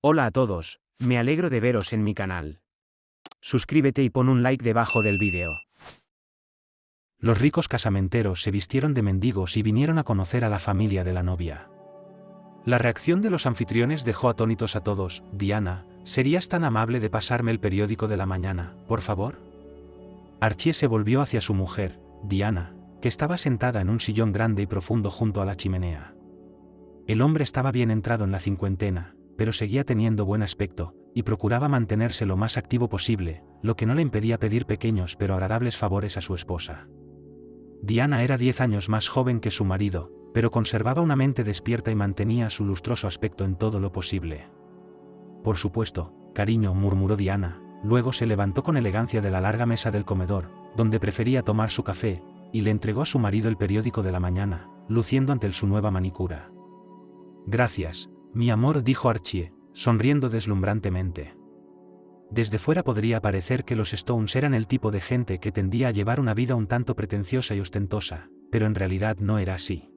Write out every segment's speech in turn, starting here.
Hola a todos, me alegro de veros en mi canal. Suscríbete y pon un like debajo del vídeo. Los ricos casamenteros se vistieron de mendigos y vinieron a conocer a la familia de la novia. La reacción de los anfitriones dejó atónitos a todos. Diana, ¿serías tan amable de pasarme el periódico de la mañana, por favor? Archie se volvió hacia su mujer, Diana, que estaba sentada en un sillón grande y profundo junto a la chimenea. El hombre estaba bien entrado en la cincuentena, pero seguía teniendo buen aspecto, y procuraba mantenerse lo más activo posible, lo que no le impedía pedir pequeños pero agradables favores a su esposa. Diana era 10 años más joven que su marido, pero conservaba una mente despierta y mantenía su lustroso aspecto en todo lo posible. Por supuesto, cariño, murmuró Diana, luego se levantó con elegancia de la larga mesa del comedor, donde prefería tomar su café, y le entregó a su marido el periódico de la mañana, luciendo ante él su nueva manicura. Gracias, mi amor, dijo Archie, sonriendo deslumbrantemente. Desde fuera podría parecer que los Stones eran el tipo de gente que tendía a llevar una vida un tanto pretenciosa y ostentosa, pero en realidad no era así.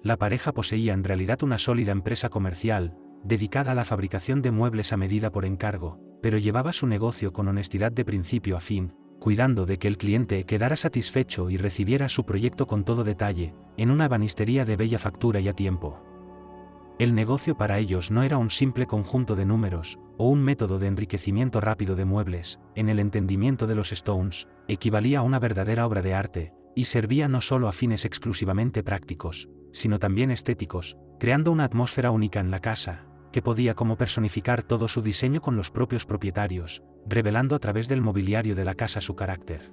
La pareja poseía en realidad una sólida empresa comercial, dedicada a la fabricación de muebles a medida por encargo, pero llevaba su negocio con honestidad de principio a fin, cuidando de que el cliente quedara satisfecho y recibiera su proyecto con todo detalle, en una ebanistería de bella factura y a tiempo. El negocio para ellos no era un simple conjunto de números, o un método de enriquecimiento rápido de muebles, en el entendimiento de los Stones, equivalía a una verdadera obra de arte, y servía no solo a fines exclusivamente prácticos, sino también estéticos, creando una atmósfera única en la casa, que podía como personificar todo su diseño con los propios propietarios, revelando a través del mobiliario de la casa su carácter.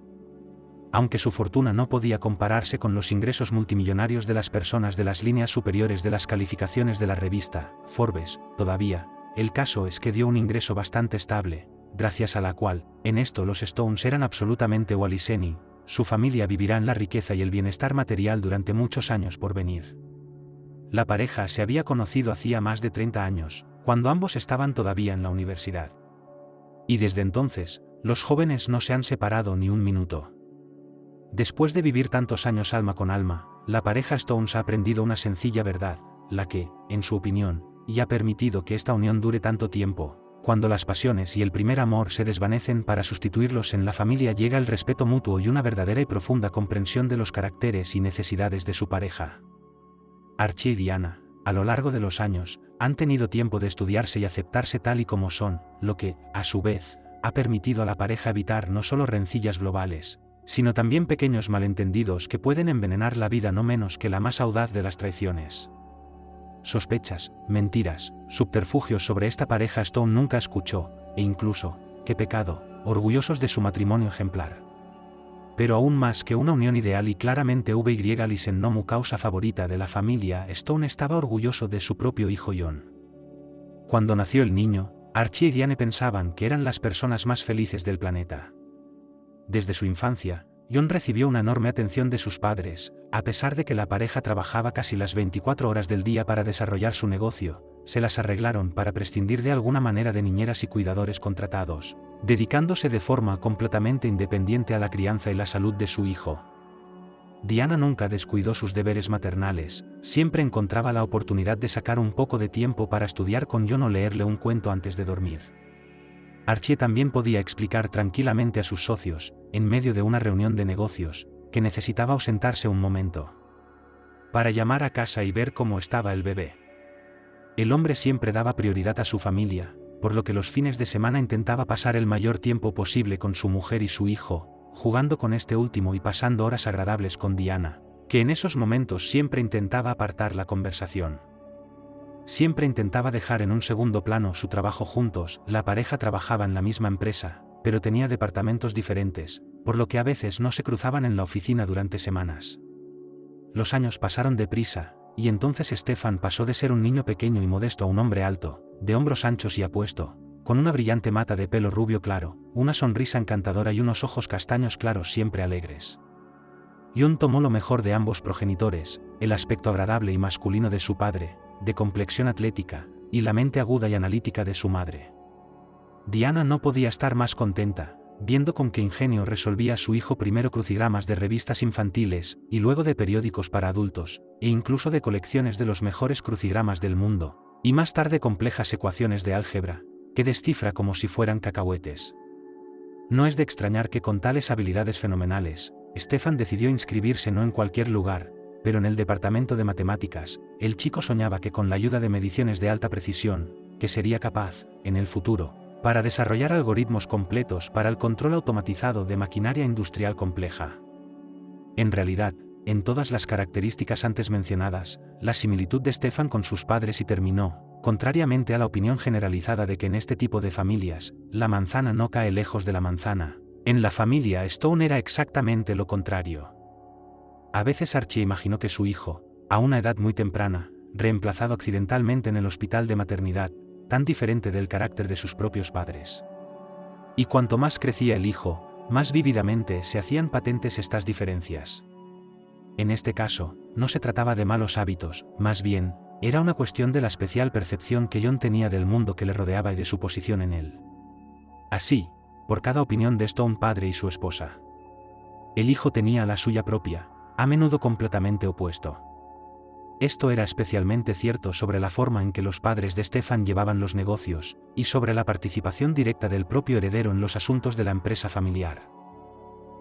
Aunque su fortuna no podía compararse con los ingresos multimillonarios de las personas de las líneas superiores de las calificaciones de la revista Forbes, todavía, el caso es que dio un ingreso bastante estable, gracias a la cual, en esto los Stones eran absolutamente Walliseni, su familia vivirá en la riqueza y el bienestar material durante muchos años por venir. La pareja se había conocido hacía más de 30 años, cuando ambos estaban todavía en la universidad. Y desde entonces, los jóvenes no se han separado ni un minuto. Después de vivir tantos años alma con alma, la pareja Stones ha aprendido una sencilla verdad, la que, en su opinión, y ha permitido que esta unión dure tanto tiempo. Cuando las pasiones y el primer amor se desvanecen para sustituirlos en la familia, llega el respeto mutuo y una verdadera y profunda comprensión de los caracteres y necesidades de su pareja. Archie y Diana, a lo largo de los años, han tenido tiempo de estudiarse y aceptarse tal y como son, lo que, a su vez, ha permitido a la pareja evitar no solo rencillas globales, sino también pequeños malentendidos que pueden envenenar la vida no menos que la más audaz de las traiciones. Sospechas, mentiras, subterfugios sobre esta pareja Stone nunca escuchó, e incluso, qué pecado, orgullosos de su matrimonio ejemplar. Pero aún más que una unión ideal y claramente Lisen Nomu causa favorita de la familia, Stone estaba orgulloso de su propio hijo John. Cuando nació el niño, Archie y Diane pensaban que eran las personas más felices del planeta. Desde su infancia, John recibió una enorme atención de sus padres, a pesar de que la pareja trabajaba casi las 24 horas del día para desarrollar su negocio, se las arreglaron para prescindir de alguna manera de niñeras y cuidadores contratados, dedicándose de forma completamente independiente a la crianza y la salud de su hijo. Diana nunca descuidó sus deberes maternales, siempre encontraba la oportunidad de sacar un poco de tiempo para estudiar con John o leerle un cuento antes de dormir. Archie también podía explicar tranquilamente a sus socios, en medio de una reunión de negocios, que necesitaba ausentarse un momento para llamar a casa y ver cómo estaba el bebé. El hombre siempre daba prioridad a su familia, por lo que los fines de semana intentaba pasar el mayor tiempo posible con su mujer y su hijo, jugando con este último y pasando horas agradables con Diana, que en esos momentos siempre intentaba apartar la conversación. Siempre intentaba dejar en un segundo plano su trabajo juntos. La pareja trabajaba en la misma empresa, pero tenía departamentos diferentes, por lo que a veces no se cruzaban en la oficina durante semanas. Los años pasaron deprisa, y entonces Stefan pasó de ser un niño pequeño y modesto a un hombre alto, de hombros anchos y apuesto, con una brillante mata de pelo rubio claro, una sonrisa encantadora y unos ojos castaños claros siempre alegres. John tomó lo mejor de ambos progenitores, el aspecto agradable y masculino de su padre, de complexión atlética, y la mente aguda y analítica de su madre. Diana no podía estar más contenta, viendo con qué ingenio resolvía su hijo primero crucigramas de revistas infantiles, y luego de periódicos para adultos, e incluso de colecciones de los mejores crucigramas del mundo, Y más tarde complejas ecuaciones de álgebra, que descifra como si fueran cacahuetes. No es de extrañar que con tales habilidades fenomenales, Stefan decidió inscribirse no en cualquier lugar, pero en el departamento de matemáticas. El chico soñaba que con la ayuda de mediciones de alta precisión, que sería capaz, en el futuro, para desarrollar algoritmos completos para el control automatizado de maquinaria industrial compleja. En realidad, en todas las características antes mencionadas, la similitud de Stefan con sus padres y terminó, contrariamente a la opinión generalizada de que en este tipo de familias, la manzana no cae lejos de la manzana. En la familia Stone era exactamente lo contrario. A veces Archie imaginó que su hijo, a una edad muy temprana, reemplazado accidentalmente en el hospital de maternidad, tan diferente del carácter de sus propios padres. Y cuanto más crecía el hijo, más vívidamente se hacían patentes estas diferencias. En este caso, no se trataba de malos hábitos, más bien, era una cuestión de la especial percepción que John tenía del mundo que le rodeaba y de su posición en él. Así, por cada opinión de Stone padre y su esposa, el hijo tenía la suya propia, a menudo completamente opuesto. Esto era especialmente cierto sobre la forma en que los padres de Stefan llevaban los negocios, y sobre la participación directa del propio heredero en los asuntos de la empresa familiar.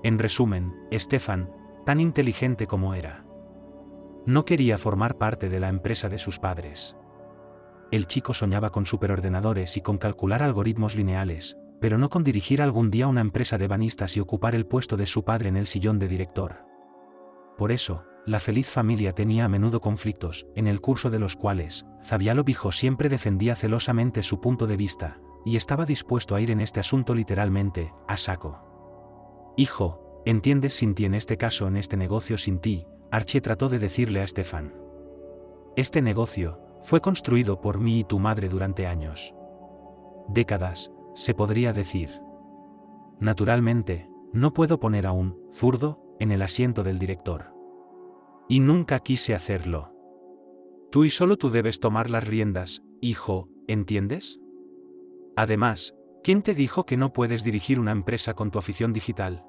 En resumen, Stefan, tan inteligente como era, no quería formar parte de la empresa de sus padres. El chico soñaba con superordenadores y con calcular algoritmos lineales, pero no con dirigir algún día una empresa de banistas y ocupar el puesto de su padre en el sillón de director. Por eso, la feliz familia tenía a menudo conflictos, en el curso de los cuales, Zavialov hijo siempre defendía celosamente su punto de vista, y estaba dispuesto a ir en este asunto literalmente, a saco. Hijo, ¿entiendes sin ti en este caso en este negocio sin ti? Archie trató de decirle a Stefan. Este negocio, fue construido por mí y tu madre durante años. Décadas, se podría decir. Naturalmente, no puedo poner a un zurdo en el asiento del director. Y nunca quise hacerlo. Tú y solo tú debes tomar las riendas, hijo, ¿entiendes? Además, ¿quién te dijo que no puedes dirigir una empresa con tu afición digital?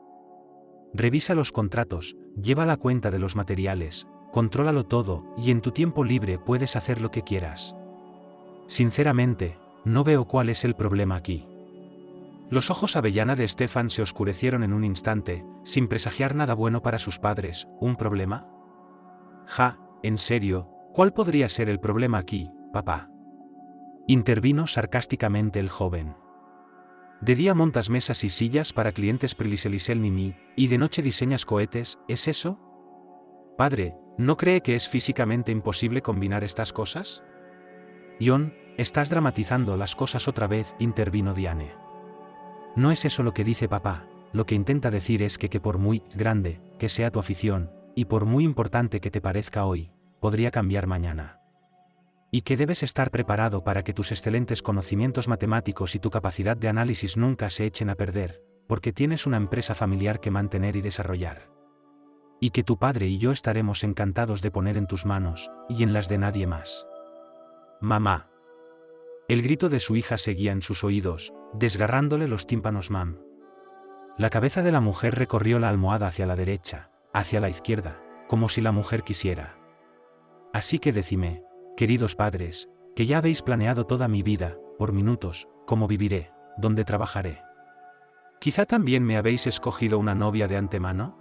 Revisa los contratos, lleva la cuenta de los materiales, contrólalo todo, y en tu tiempo libre puedes hacer lo que quieras. Sinceramente, no veo cuál es el problema aquí. Los ojos avellana de Stefan se oscurecieron en un instante, sin presagiar nada bueno para sus padres. ¿Un problema? Ja, en serio, ¿cuál podría ser el problema aquí, papá? Intervino sarcásticamente el joven. De día montas mesas y sillas para clientes Priliselisel Nimi, y de noche diseñas cohetes, ¿es eso? Padre, ¿no cree que es físicamente imposible combinar estas cosas? John, estás dramatizando las cosas otra vez, intervino Diane. No es eso lo que dice papá, lo que intenta decir es que por muy grande que sea tu afición, y por muy importante que te parezca hoy, podría cambiar mañana. Y que debes estar preparado para que tus excelentes conocimientos matemáticos y tu capacidad de análisis nunca se echen a perder, porque tienes una empresa familiar que mantener y desarrollar. Y que tu padre y yo estaremos encantados de poner en tus manos, y en las de nadie más. Mamá. El grito de su hija seguía en sus oídos, desgarrándole los tímpanos. Mam. La cabeza de la mujer recorrió la almohada hacia la derecha, hacia la izquierda, como si la mujer quisiera. Así que decime, queridos padres, que ya habéis planeado toda mi vida, por minutos, cómo viviré, dónde trabajaré. ¿Quizá también me habéis escogido una novia de antemano?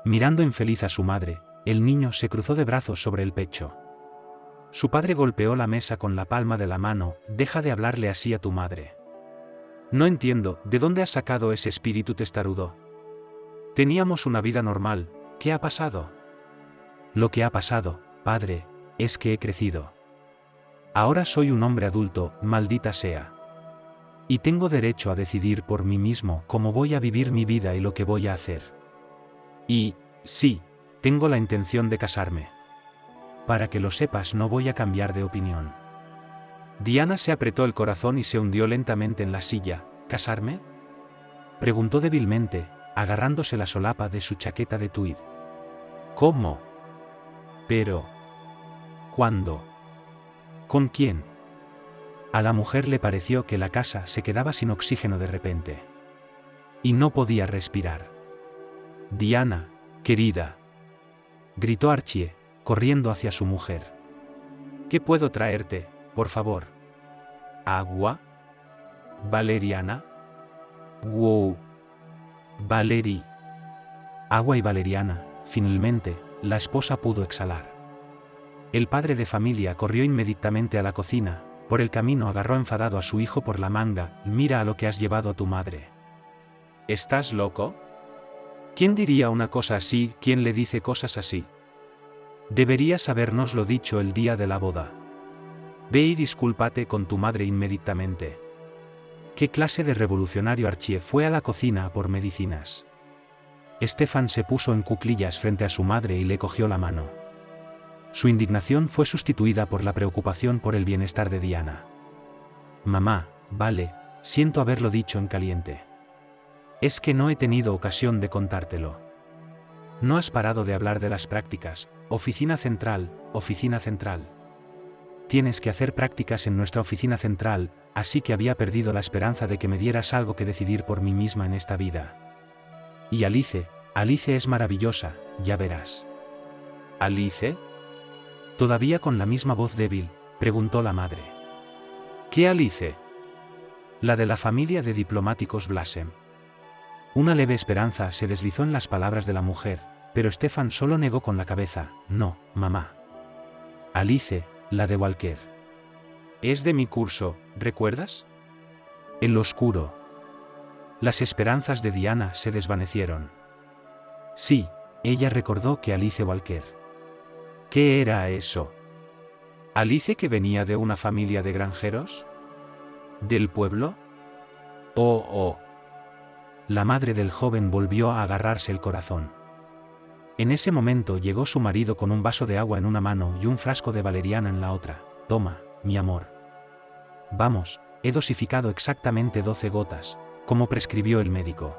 Mirando infeliz a su madre, el niño se cruzó de brazos sobre el pecho. Su padre golpeó la mesa con la palma de la mano. Deja de hablarle así a tu madre. No entiendo, ¿de dónde has sacado ese espíritu testarudo? Teníamos una vida normal, ¿qué ha pasado? Lo que ha pasado, padre, es que he crecido. Ahora soy un hombre adulto, maldita sea. Y tengo derecho a decidir por mí mismo cómo voy a vivir mi vida y lo que voy a hacer. Y, sí, tengo la intención de casarme. Para que lo sepas, no voy a cambiar de opinión. Diana se apretó el corazón y se hundió lentamente en la silla. ¿Casarme?, preguntó débilmente, agarrándose la solapa de su chaqueta de tweed. ¿Cómo? Pero... ¿cuándo? ¿Con quién? A la mujer le pareció que la casa se quedaba sin oxígeno de repente. Y no podía respirar. Diana, querida, gritó Archie, corriendo hacia su mujer. ¿Qué puedo traerte, por favor. ¿Agua? ¿Valeriana? Wow. Valerie. Agua y valeriana. Finalmente, la esposa pudo exhalar. El padre de familia corrió inmediatamente a la cocina. Por el camino agarró enfadado a su hijo por la manga. Mira a lo que has llevado a tu madre. ¿Estás loco? ¿Quién diría una cosa así? ¿Quién le dice cosas así? Deberías habérnoslo dicho el día de la boda. Ve y discúlpate con tu madre inmediatamente. ¿Qué clase de revolucionario Archie fue a la cocina por medicinas? Stefan se puso en cuclillas frente a su madre y le cogió la mano. Su indignación fue sustituida por la preocupación por el bienestar de Diana. Mamá, vale, siento haberlo dicho en caliente. Es que no he tenido ocasión de contártelo. No has parado de hablar de las prácticas. Oficina central, oficina central. Tienes que hacer prácticas en nuestra oficina central, así que había perdido la esperanza de que me dieras algo que decidir por mí misma en esta vida. Y Alice es maravillosa, ya verás. ¿Alice? Todavía con la misma voz débil, preguntó la madre. ¿Qué Alice? La de la familia de diplomáticos Blasem. Una leve esperanza se deslizó en las palabras de la mujer, pero Stefan solo negó con la cabeza. No, mamá. Alice, la de Walker. Es de mi curso, ¿recuerdas? En lo oscuro. Las esperanzas de Diana se desvanecieron. Sí, ella recordó que Alice Walker. ¿Qué era eso? ¿Alice que venía de una familia de granjeros? ¿Del pueblo? Oh. La madre del joven volvió a agarrarse el corazón. En ese momento llegó su marido con un vaso de agua en una mano y un frasco de valeriana en la otra. Toma, mi amor. Vamos, he dosificado exactamente 12 gotas, como prescribió el médico.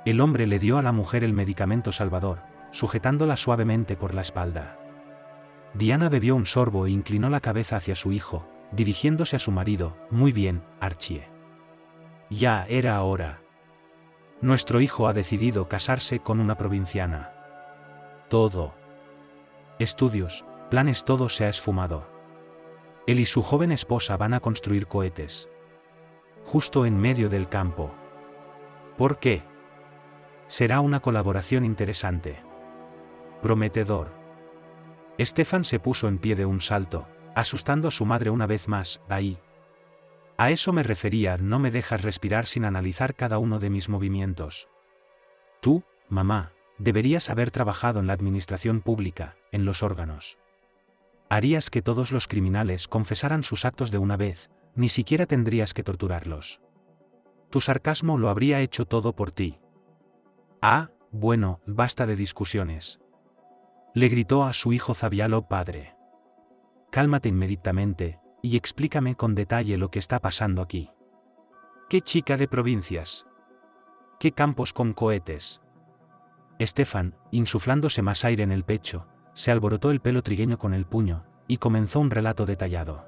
El hombre le dio a la mujer el medicamento salvador, sujetándola suavemente por la espalda. Diana bebió un sorbo e inclinó la cabeza hacia su hijo, dirigiéndose a su marido. Muy bien, Archie. Ya era hora. Nuestro hijo ha decidido casarse con una provinciana. Todo. Estudios, planes, todo se ha esfumado. Él y su joven esposa van a construir cohetes. Justo en medio del campo. ¿Por qué? Será una colaboración interesante. Prometedor. Stefan se puso en pie de un salto, asustando a su madre una vez más. Ahí. A eso me refería, no me dejas respirar sin analizar cada uno de mis movimientos. Tú, mamá, deberías haber trabajado en la administración pública, en los órganos. Harías que todos los criminales confesaran sus actos de una vez, ni siquiera tendrías que torturarlos. Tu sarcasmo lo habría hecho todo por ti. Ah, bueno, basta de discusiones. Le gritó a su hijo Zabialo padre. Cálmate inmediatamente, y explícame con detalle lo que está pasando aquí. ¿Qué chica de provincias? ¿Qué campos con cohetes? Stefan, insuflándose más aire en el pecho, se alborotó el pelo trigueño con el puño, y comenzó un relato detallado.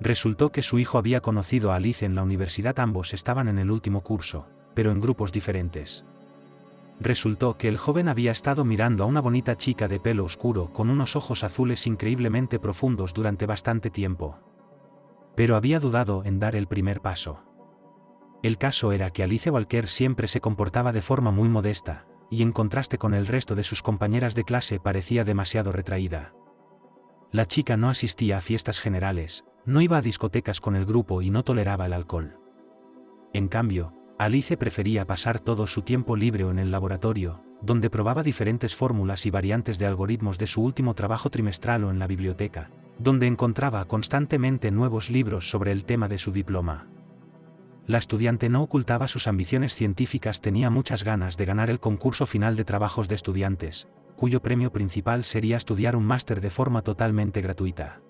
Resultó que su hijo había conocido a Alice en la universidad, ambos estaban en el último curso, pero en grupos diferentes. Resultó que el joven había estado mirando a una bonita chica de pelo oscuro con unos ojos azules increíblemente profundos durante bastante tiempo. Pero había dudado en dar el primer paso. El caso era que Alice Walker siempre se comportaba de forma muy modesta, y en contraste con el resto de sus compañeras de clase parecía demasiado retraída. La chica no asistía a fiestas generales, no iba a discotecas con el grupo y no toleraba el alcohol. En cambio, Alice prefería pasar todo su tiempo libre en el laboratorio, donde probaba diferentes fórmulas y variantes de algoritmos de su último trabajo trimestral, o en la biblioteca, donde encontraba constantemente nuevos libros sobre el tema de su diploma. La estudiante no ocultaba sus ambiciones científicas, tenía muchas ganas de ganar el concurso final de trabajos de estudiantes, cuyo premio principal sería estudiar un máster de forma totalmente gratuita.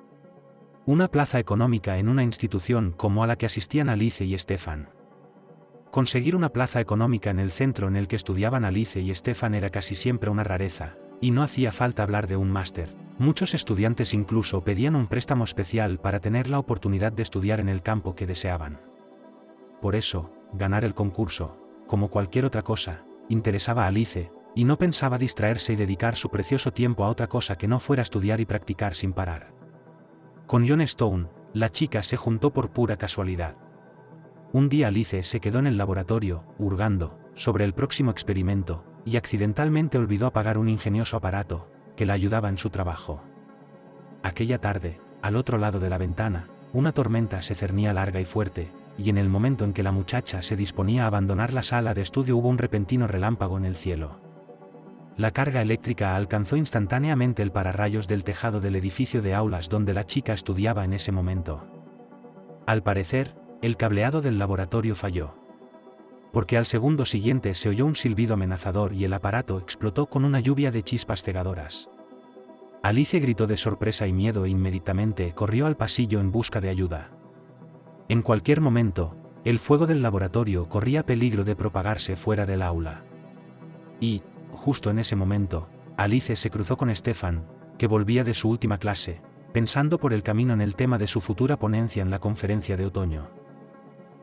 Una plaza económica en una institución como a la que asistían Alice y Stefan. Conseguir una plaza económica en el centro en el que estudiaban Alice y Stefan era casi siempre una rareza, y no hacía falta hablar de un máster. Muchos estudiantes incluso pedían un préstamo especial para tener la oportunidad de estudiar en el campo que deseaban. Por eso, ganar el concurso, como cualquier otra cosa, interesaba a Alice, y no pensaba distraerse y dedicar su precioso tiempo a otra cosa que no fuera estudiar y practicar sin parar. Con John Stone, la chica se juntó por pura casualidad. Un día Alice se quedó en el laboratorio, hurgando sobre el próximo experimento, y accidentalmente olvidó apagar un ingenioso aparato que la ayudaba en su trabajo. Aquella tarde, al otro lado de la ventana, una tormenta se cernía larga y fuerte, y en el momento en que la muchacha se disponía a abandonar la sala de estudio hubo un repentino relámpago en el cielo. La carga eléctrica alcanzó instantáneamente el pararrayos del tejado del edificio de aulas donde la chica estudiaba en ese momento. Al parecer, el cableado del laboratorio falló. Porque al segundo siguiente se oyó un silbido amenazador y el aparato explotó con una lluvia de chispas cegadoras. Alice gritó de sorpresa y miedo e inmediatamente corrió al pasillo en busca de ayuda. En cualquier momento, el fuego del laboratorio corría peligro de propagarse fuera del aula. Y, justo en ese momento, Alice se cruzó con Stefan, que volvía de su última clase, pensando por el camino en el tema de su futura ponencia en la conferencia de otoño.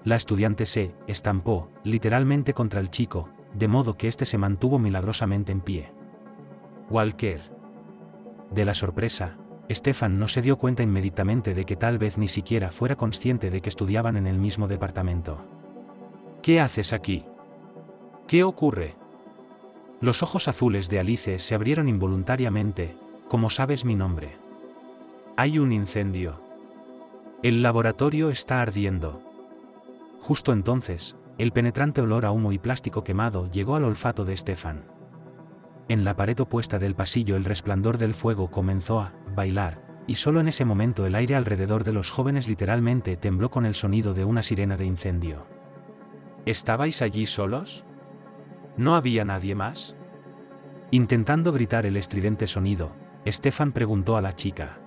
La estudiante se estampó, literalmente contra el chico, de modo que éste se mantuvo milagrosamente en pie. Walker. De la sorpresa, Stefan no se dio cuenta inmediatamente de que tal vez ni siquiera fuera consciente de que estudiaban en el mismo departamento. ¿Qué haces aquí? ¿Qué ocurre? Los ojos azules de Alice se abrieron involuntariamente. ¿Cómo sabes mi nombre? Hay un incendio. El laboratorio está ardiendo. Justo entonces, el penetrante olor a humo y plástico quemado llegó al olfato de Stefan. En la pared opuesta del pasillo el resplandor del fuego comenzó a bailar, y solo en ese momento el aire alrededor de los jóvenes literalmente tembló con el sonido de una sirena de incendio. ¿Estabais allí solos? ¿No había nadie más? Intentando gritar el estridente sonido, Stefan preguntó a la chica.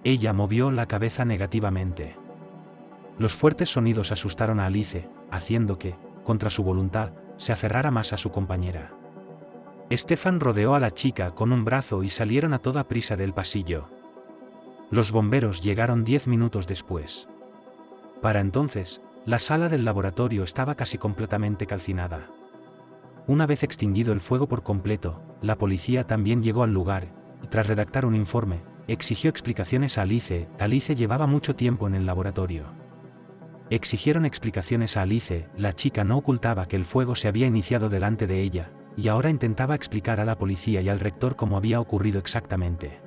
Ella movió la cabeza negativamente. Los fuertes sonidos asustaron a Alice, haciendo que, contra su voluntad, se aferrara más a su compañera. Stefan rodeó a la chica con un brazo y salieron a toda prisa del pasillo. Los bomberos llegaron 10 minutos después. Para entonces, la sala del laboratorio estaba casi completamente calcinada. Una vez extinguido el fuego por completo, la policía también llegó al lugar, y tras redactar un informe, exigió explicaciones a Alice. Alice llevaba mucho tiempo en el laboratorio. Exigieron explicaciones a Alice. La chica no ocultaba que el fuego se había iniciado delante de ella, y ahora intentaba explicar a la policía y al rector cómo había ocurrido exactamente.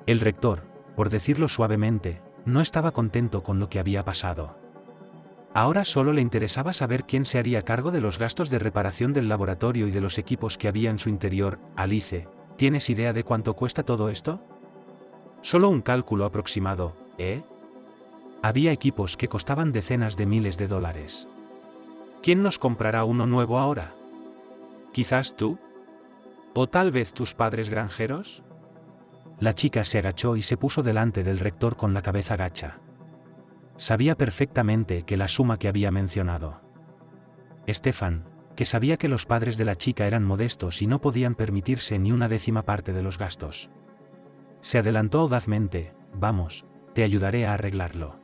El rector, por decirlo suavemente, no estaba contento con lo que había pasado. Ahora solo le interesaba saber quién se haría cargo de los gastos de reparación del laboratorio y de los equipos que había en su interior. Alice, ¿tienes idea de cuánto cuesta todo esto? Solo un cálculo aproximado, ¿eh? Había equipos que costaban decenas de miles de dólares. ¿Quién nos comprará uno nuevo ahora? ¿Quizás tú? ¿O tal vez tus padres granjeros? La chica se agachó y se puso delante del rector con la cabeza gacha. Sabía perfectamente que la suma que había mencionado. Stefan, que sabía que los padres de la chica eran modestos y no podían permitirse ni una décima parte de los gastos. Se adelantó audazmente. Vamos, te ayudaré a arreglarlo.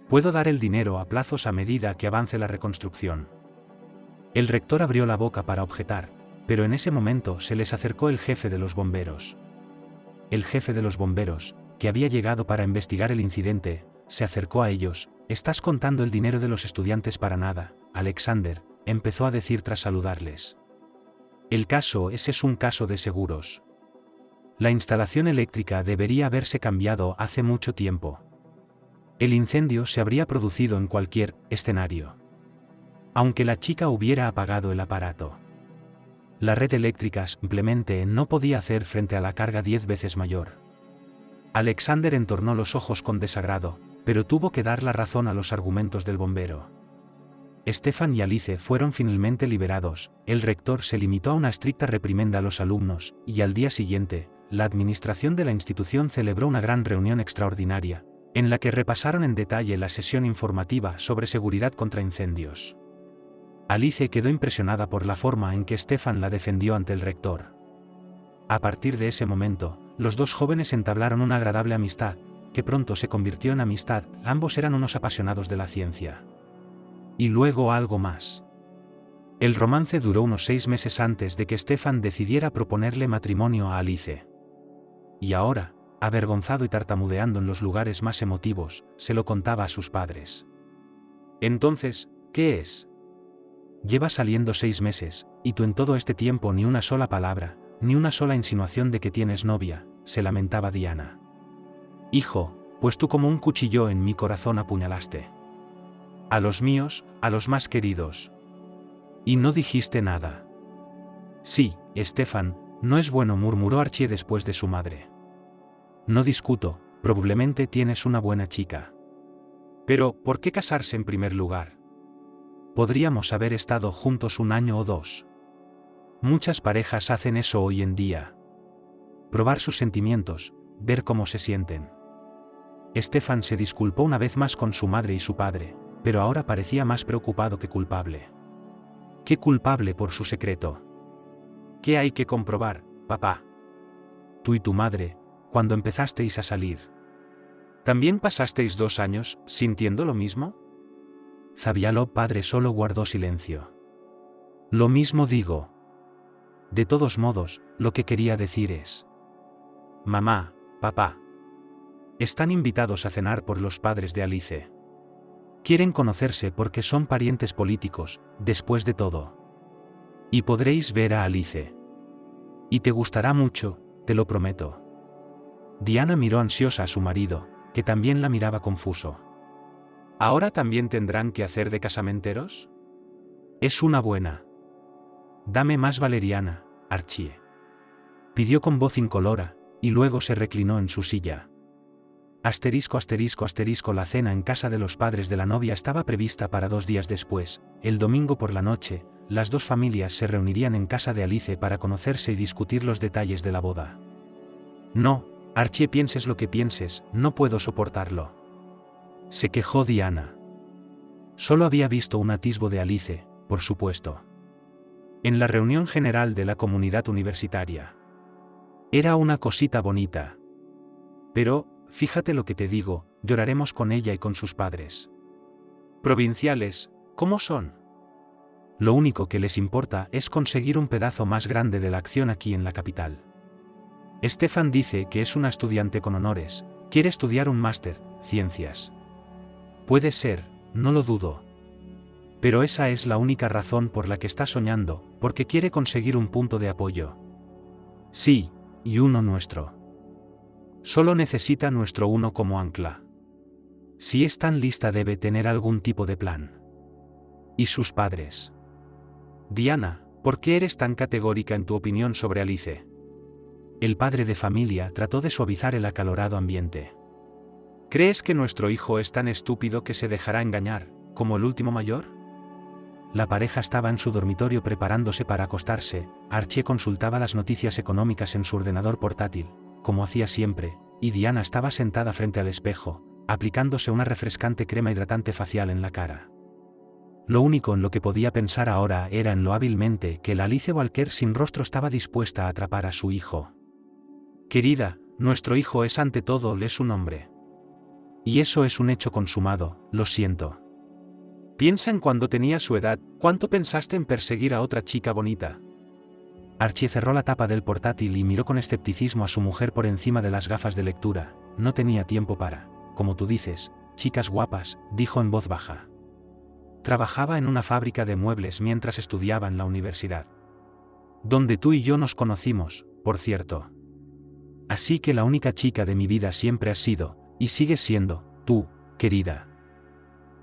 Puedo dar el dinero a plazos a medida que avance la reconstrucción. El rector abrió la boca para objetar, pero en ese momento se les acercó el jefe de los bomberos. El jefe de los bomberos, que había llegado para investigar el incidente, se acercó a ellos. «Estás contando el dinero de los estudiantes para nada, Alexander», empezó a decir tras saludarles. Ese es un caso de seguros. La instalación eléctrica debería haberse cambiado hace mucho tiempo. El incendio se habría producido en cualquier escenario. Aunque la chica hubiera apagado el aparato. La red eléctrica simplemente no podía hacer frente a la carga 10 veces mayor. Alexander entornó los ojos con desagrado, pero tuvo que dar la razón a los argumentos del bombero. Stefan y Alice fueron finalmente liberados. El rector se limitó a una estricta reprimenda a los alumnos, y al día siguiente, la administración de la institución celebró una gran reunión extraordinaria, en la que repasaron en detalle la sesión informativa sobre seguridad contra incendios. Alice quedó impresionada por la forma en que Stefan la defendió ante el rector. A partir de ese momento, los dos jóvenes entablaron una agradable amistad, que pronto se convirtió en amistad. Ambos eran unos apasionados de la ciencia. Y luego algo más. El romance duró unos 6 meses antes de que Stefan decidiera proponerle matrimonio a Alice. Y ahora, avergonzado y tartamudeando en los lugares más emotivos, se lo contaba a sus padres. Entonces, ¿qué es? Lleva saliendo 6 meses, y tú en todo este tiempo ni una sola palabra, ni una sola insinuación de que tienes novia, se lamentaba Diana. Hijo, pues tú como un cuchillo en mi corazón apuñalaste. A los míos, a los más queridos. Y no dijiste nada. Sí, Stefan, no es bueno, murmuró Archie después de su madre. No discuto, probablemente tienes una buena chica. Pero, ¿por qué casarse en primer lugar? Podríamos haber estado juntos 1 año o 2. Muchas parejas hacen eso hoy en día. Probar sus sentimientos, ver cómo se sienten. Stefan se disculpó una vez más con su madre y su padre, pero ahora parecía más preocupado que culpable. ¿Qué culpable por su secreto? ¿Qué hay que comprobar, papá? Tú y tu madre, cuando empezasteis a salir. ¿También pasasteis 2 años sintiendo lo mismo? Zavialov padre solo guardó silencio. Lo mismo digo. De todos modos, lo que quería decir es: mamá, papá. Están invitados a cenar por los padres de Alice. Quieren conocerse porque son parientes políticos, después de todo. Y podréis ver a Alice. Y te gustará mucho, te lo prometo. Diana miró ansiosa a su marido, que también la miraba confuso. ¿Ahora también tendrán que hacer de casamenteros? Es una buena. Dame más valeriana, Archie. Pidió con voz incolora, y luego se reclinó en su silla. Asterisco. La cena en casa de los padres de la novia estaba prevista para 2 días después. El domingo por la noche, las 2 familias se reunirían en casa de Alice para conocerse y discutir los detalles de la boda. No, Archie, pienses lo que pienses, no puedo soportarlo. Se quejó Diana. Solo había visto un atisbo de Alice, por supuesto. En la reunión general de la comunidad universitaria. Era una cosita bonita. Pero, fíjate lo que te digo, lloraremos con ella y con sus padres. Provinciales, ¿cómo son? Lo único que les importa es conseguir un pedazo más grande de la acción aquí en la capital. Stefan dice que es una estudiante con honores, quiere estudiar un máster, ciencias. Puede ser, no lo dudo. Pero esa es la única razón por la que está soñando, porque quiere conseguir un punto de apoyo. Sí, y uno nuestro. Solo necesita nuestro uno como ancla. Si es tan lista debe tener algún tipo de plan. ¿Y sus padres? Diana, ¿por qué eres tan categórica en tu opinión sobre Alice? El padre de familia trató de suavizar el acalorado ambiente. ¿Crees que nuestro hijo es tan estúpido que se dejará engañar, como el último mayor? La pareja estaba en su dormitorio preparándose para acostarse. Archie consultaba las noticias económicas en su ordenador portátil, como hacía siempre, y Diana estaba sentada frente al espejo, aplicándose una refrescante crema hidratante facial en la cara. Lo único en lo que podía pensar ahora era en lo hábilmente que la Alice Walker sin rostro estaba dispuesta a atrapar a su hijo. Querida, nuestro hijo es ante todo un hombre. Y eso es un hecho consumado, lo siento. Piensa en cuando tenía su edad, ¿cuánto pensaste en perseguir a otra chica bonita? Archie cerró la tapa del portátil y miró con escepticismo a su mujer por encima de las gafas de lectura. No tenía tiempo para, como tú dices, chicas guapas, dijo en voz baja. Trabajaba en una fábrica de muebles mientras estudiaba en la universidad. Donde tú y yo nos conocimos, por cierto. Así que la única chica de mi vida siempre has sido, y sigues siendo, tú, querida.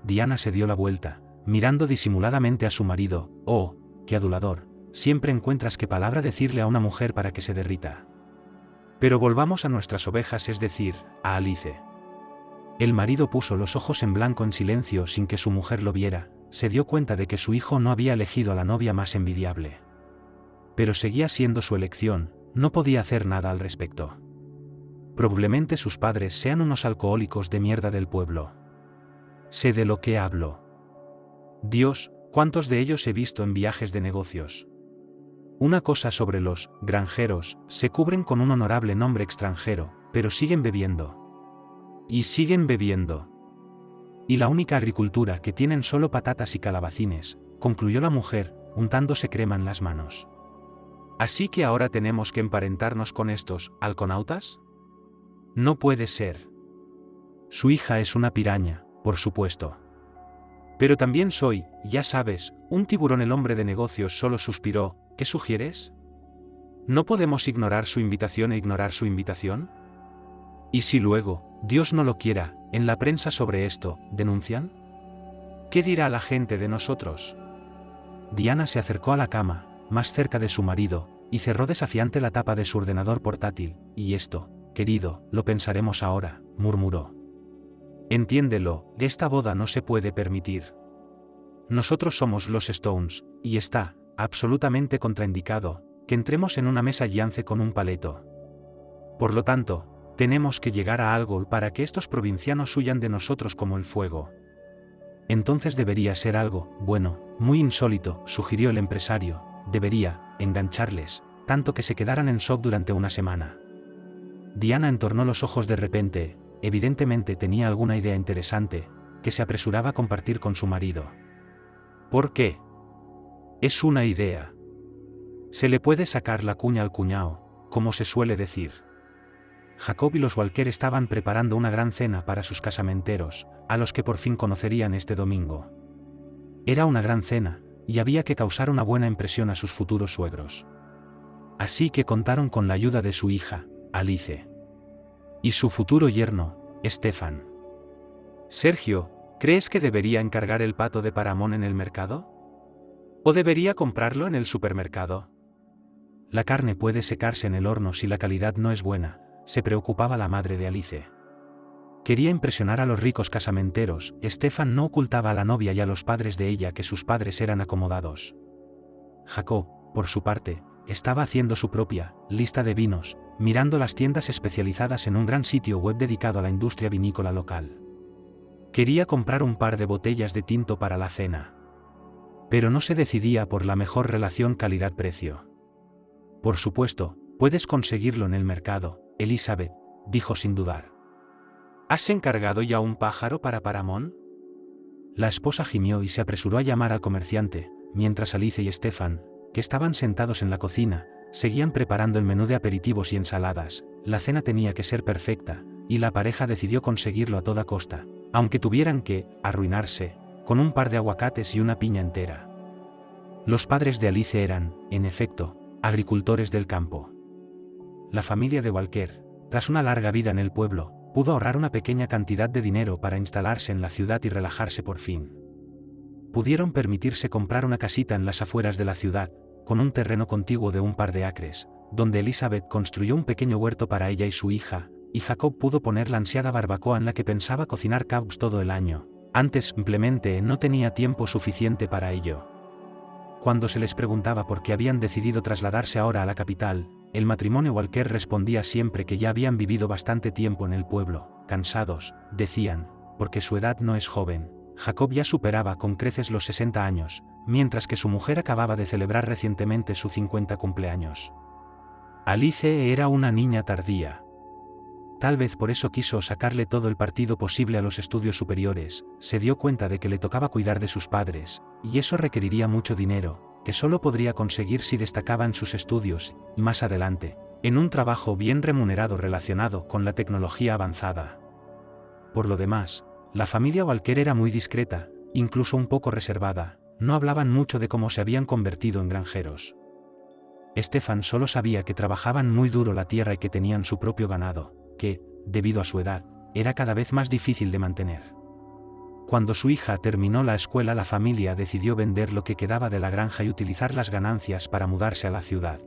Diana se dio la vuelta, mirando disimuladamente a su marido. Oh, qué adulador, siempre encuentras qué palabra decirle a una mujer para que se derrita. Pero volvamos a nuestras ovejas, es decir, a Alice. El marido puso los ojos en blanco en silencio sin que su mujer lo viera, se dio cuenta de que su hijo no había elegido a la novia más envidiable. Pero seguía siendo su elección, no podía hacer nada al respecto. Probablemente sus padres sean unos alcohólicos de mierda del pueblo. Sé de lo que hablo. Dios, ¿cuántos de ellos he visto en viajes de negocios? Una cosa sobre los granjeros, se cubren con un honorable nombre extranjero, pero siguen bebiendo. Y siguen bebiendo. Y la única agricultura que tienen solo patatas y calabacines, concluyó la mujer, untándose crema en las manos. ¿Así que ahora tenemos que emparentarnos con estos alconautas? No puede ser. Su hija es una piraña, por supuesto. Pero también soy, ya sabes, un tiburón. El hombre de negocios solo suspiró. ¿Qué sugieres? ¿No podemos ignorar su invitación e ignorar su invitación? ¿Y si luego, Dios no lo quiera, en la prensa sobre esto, denuncian? ¿Qué dirá la gente de nosotros? Diana se acercó a la cama, más cerca de su marido, y cerró desafiante la tapa de su ordenador portátil. Y esto, querido, lo pensaremos ahora, murmuró. Entiéndelo, esta boda no se puede permitir. Nosotros somos los Stones, y está, absolutamente contraindicado, que entremos en una mesa llance con un paleto. Por lo tanto, tenemos que llegar a algo para que estos provincianos huyan de nosotros como el fuego. Entonces debería ser algo, bueno, muy insólito, sugirió el empresario, debería, engancharles, tanto que se quedaran en shock durante una semana. Diana entornó los ojos de repente, evidentemente tenía alguna idea interesante, que se apresuraba a compartir con su marido. ¿Por qué? Es una idea. Se le puede sacar la cuña al cuñao, como se suele decir. Jacob y los Walker estaban preparando una gran cena para sus casamenteros, a los que por fin conocerían este domingo. Era una gran cena, y había que causar una buena impresión a sus futuros suegros. Así que contaron con la ayuda de su hija, Alice. Y su futuro yerno, Stefan. Sergio, ¿crees que debería encargar el pato de Paramón en el mercado? ¿O debería comprarlo en el supermercado? La carne puede secarse en el horno si la calidad no es buena, se preocupaba la madre de Alice. Quería impresionar a los ricos casamenteros. Stefan no ocultaba a la novia y a los padres de ella que sus padres eran acomodados. Jacob, por su parte, estaba haciendo su propia lista de vinos, mirando las tiendas especializadas en un gran sitio web dedicado a la industria vinícola local. Quería comprar un par de botellas de tinto para la cena. Pero no se decidía por la mejor relación calidad-precio. Por supuesto, puedes conseguirlo en el mercado, Elizabeth, dijo sin dudar. ¿Has encargado ya un pájaro para Paramón? La esposa gimió y se apresuró a llamar al comerciante, mientras Alice y Stefan, que estaban sentados en la cocina, seguían preparando el menú de aperitivos y ensaladas. La cena tenía que ser perfecta, y la pareja decidió conseguirlo a toda costa, aunque tuvieran que arruinarse, con un par de aguacates y una piña entera. Los padres de Alice eran, en efecto, agricultores del campo. La familia de Walker, tras una larga vida en el pueblo, pudo ahorrar una pequeña cantidad de dinero para instalarse en la ciudad y relajarse por fin. Pudieron permitirse comprar una casita en las afueras de la ciudad, con un terreno contiguo de un par de acres, donde Elizabeth construyó un pequeño huerto para ella y su hija, y Jacob pudo poner la ansiada barbacoa en la que pensaba cocinar cubs todo el año. Antes simplemente no tenía tiempo suficiente para ello. Cuando se les preguntaba por qué habían decidido trasladarse ahora a la capital, el matrimonio Walker respondía siempre que ya habían vivido bastante tiempo en el pueblo, cansados, decían, porque su edad no es joven. Jacob ya superaba con creces los 60 años, mientras que su mujer acababa de celebrar recientemente su 50 cumpleaños. Alice era una niña tardía. Tal vez por eso quiso sacarle todo el partido posible a los estudios superiores. Se dio cuenta de que le tocaba cuidar de sus padres, y eso requeriría mucho dinero, que solo podría conseguir si destacaba en sus estudios, y más adelante, en un trabajo bien remunerado relacionado con la tecnología avanzada. Por lo demás, la familia Walker era muy discreta, incluso un poco reservada, no hablaban mucho de cómo se habían convertido en granjeros. Stefan solo sabía que trabajaban muy duro la tierra y que tenían su propio ganado, que, debido a su edad, era cada vez más difícil de mantener. Cuando su hija terminó la escuela, la familia decidió vender lo que quedaba de la granja y utilizar las ganancias para mudarse a la ciudad.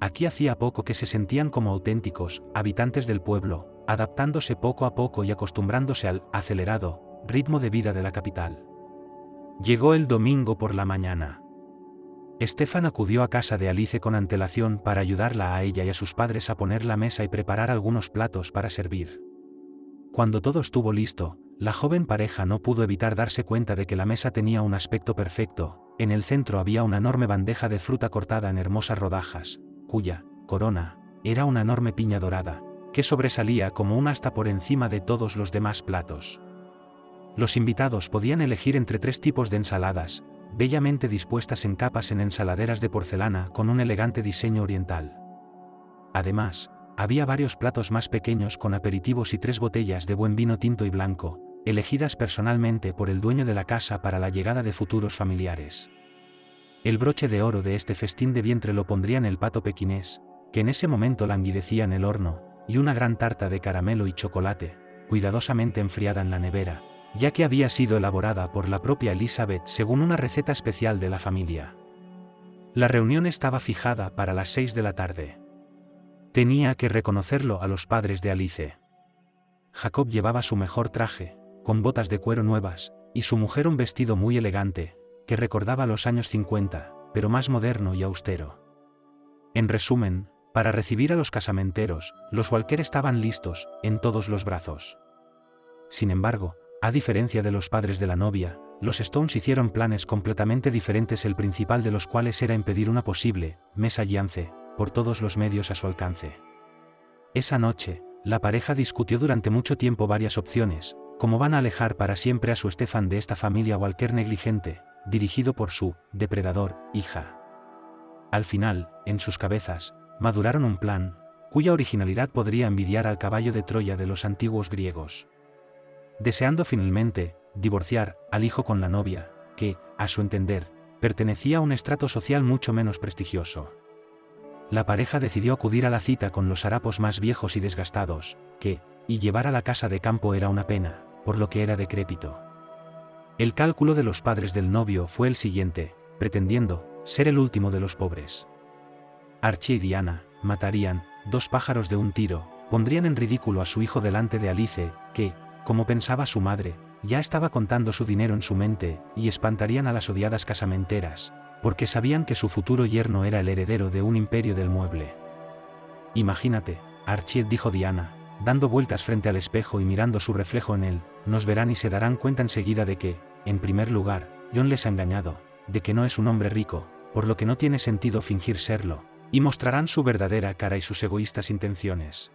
Aquí hacía poco que se sentían como auténticos habitantes del pueblo, adaptándose poco a poco y acostumbrándose al acelerado ritmo de vida de la capital. Llegó el domingo por la mañana. Stefan acudió a casa de Alice con antelación para ayudarla a ella y a sus padres a poner la mesa y preparar algunos platos para servir. Cuando todo estuvo listo, la joven pareja no pudo evitar darse cuenta de que la mesa tenía un aspecto perfecto. En el centro había una enorme bandeja de fruta cortada en hermosas rodajas, cuya corona era una enorme piña dorada, que sobresalía como un asta por encima de todos los demás platos. Los invitados podían elegir entre 3 tipos de ensaladas, bellamente dispuestas en capas en ensaladeras de porcelana con un elegante diseño oriental. Además, había varios platos más pequeños con aperitivos y 3 botellas de buen vino tinto y blanco, elegidas personalmente por el dueño de la casa para la llegada de futuros familiares. El broche de oro de este festín de vientre lo pondrían el pato pequinés, que en ese momento languidecía en el horno, y una gran tarta de caramelo y chocolate, cuidadosamente enfriada en la nevera, ya que había sido elaborada por la propia Elizabeth según una receta especial de la familia. La reunión estaba fijada para las 6 de la tarde. Tenía que reconocerlo a los padres de Alice. Jacob llevaba su mejor traje, con botas de cuero nuevas, y su mujer un vestido muy elegante, que recordaba los años 50, pero más moderno y austero. En resumen, para recibir a los casamenteros, los Walker estaban listos, en todos los brazos. Sin embargo, a diferencia de los padres de la novia, los Stones hicieron planes completamente diferentes, el principal de los cuales era impedir una posible mésalliance por todos los medios a su alcance. Esa noche, la pareja discutió durante mucho tiempo varias opciones, como van a alejar para siempre a su Stefan de esta familia Walker negligente, dirigido por su depredador hija. Al final, en sus cabezas, maduraron un plan, cuya originalidad podría envidiar al caballo de Troya de los antiguos griegos. Deseando finalmente divorciar al hijo con la novia, que, a su entender, pertenecía a un estrato social mucho menos prestigioso. La pareja decidió acudir a la cita con los harapos más viejos y desgastados, y llevar a la casa de campo era una pena, por lo que era decrépito. El cálculo de los padres del novio fue el siguiente, pretendiendo ser el último de los pobres. Archie y Diana matarían 2 pájaros de un tiro, pondrían en ridículo a su hijo delante de Alice, que, como pensaba su madre, ya estaba contando su dinero en su mente, y espantarían a las odiadas casamenteras, porque sabían que su futuro yerno era el heredero de un imperio del mueble. Imagínate, Archie, dijo Diana, dando vueltas frente al espejo y mirando su reflejo en él, nos verán y se darán cuenta enseguida de que, en primer lugar, John les ha engañado, de que no es un hombre rico, por lo que no tiene sentido fingir serlo, y mostrarán su verdadera cara y sus egoístas intenciones.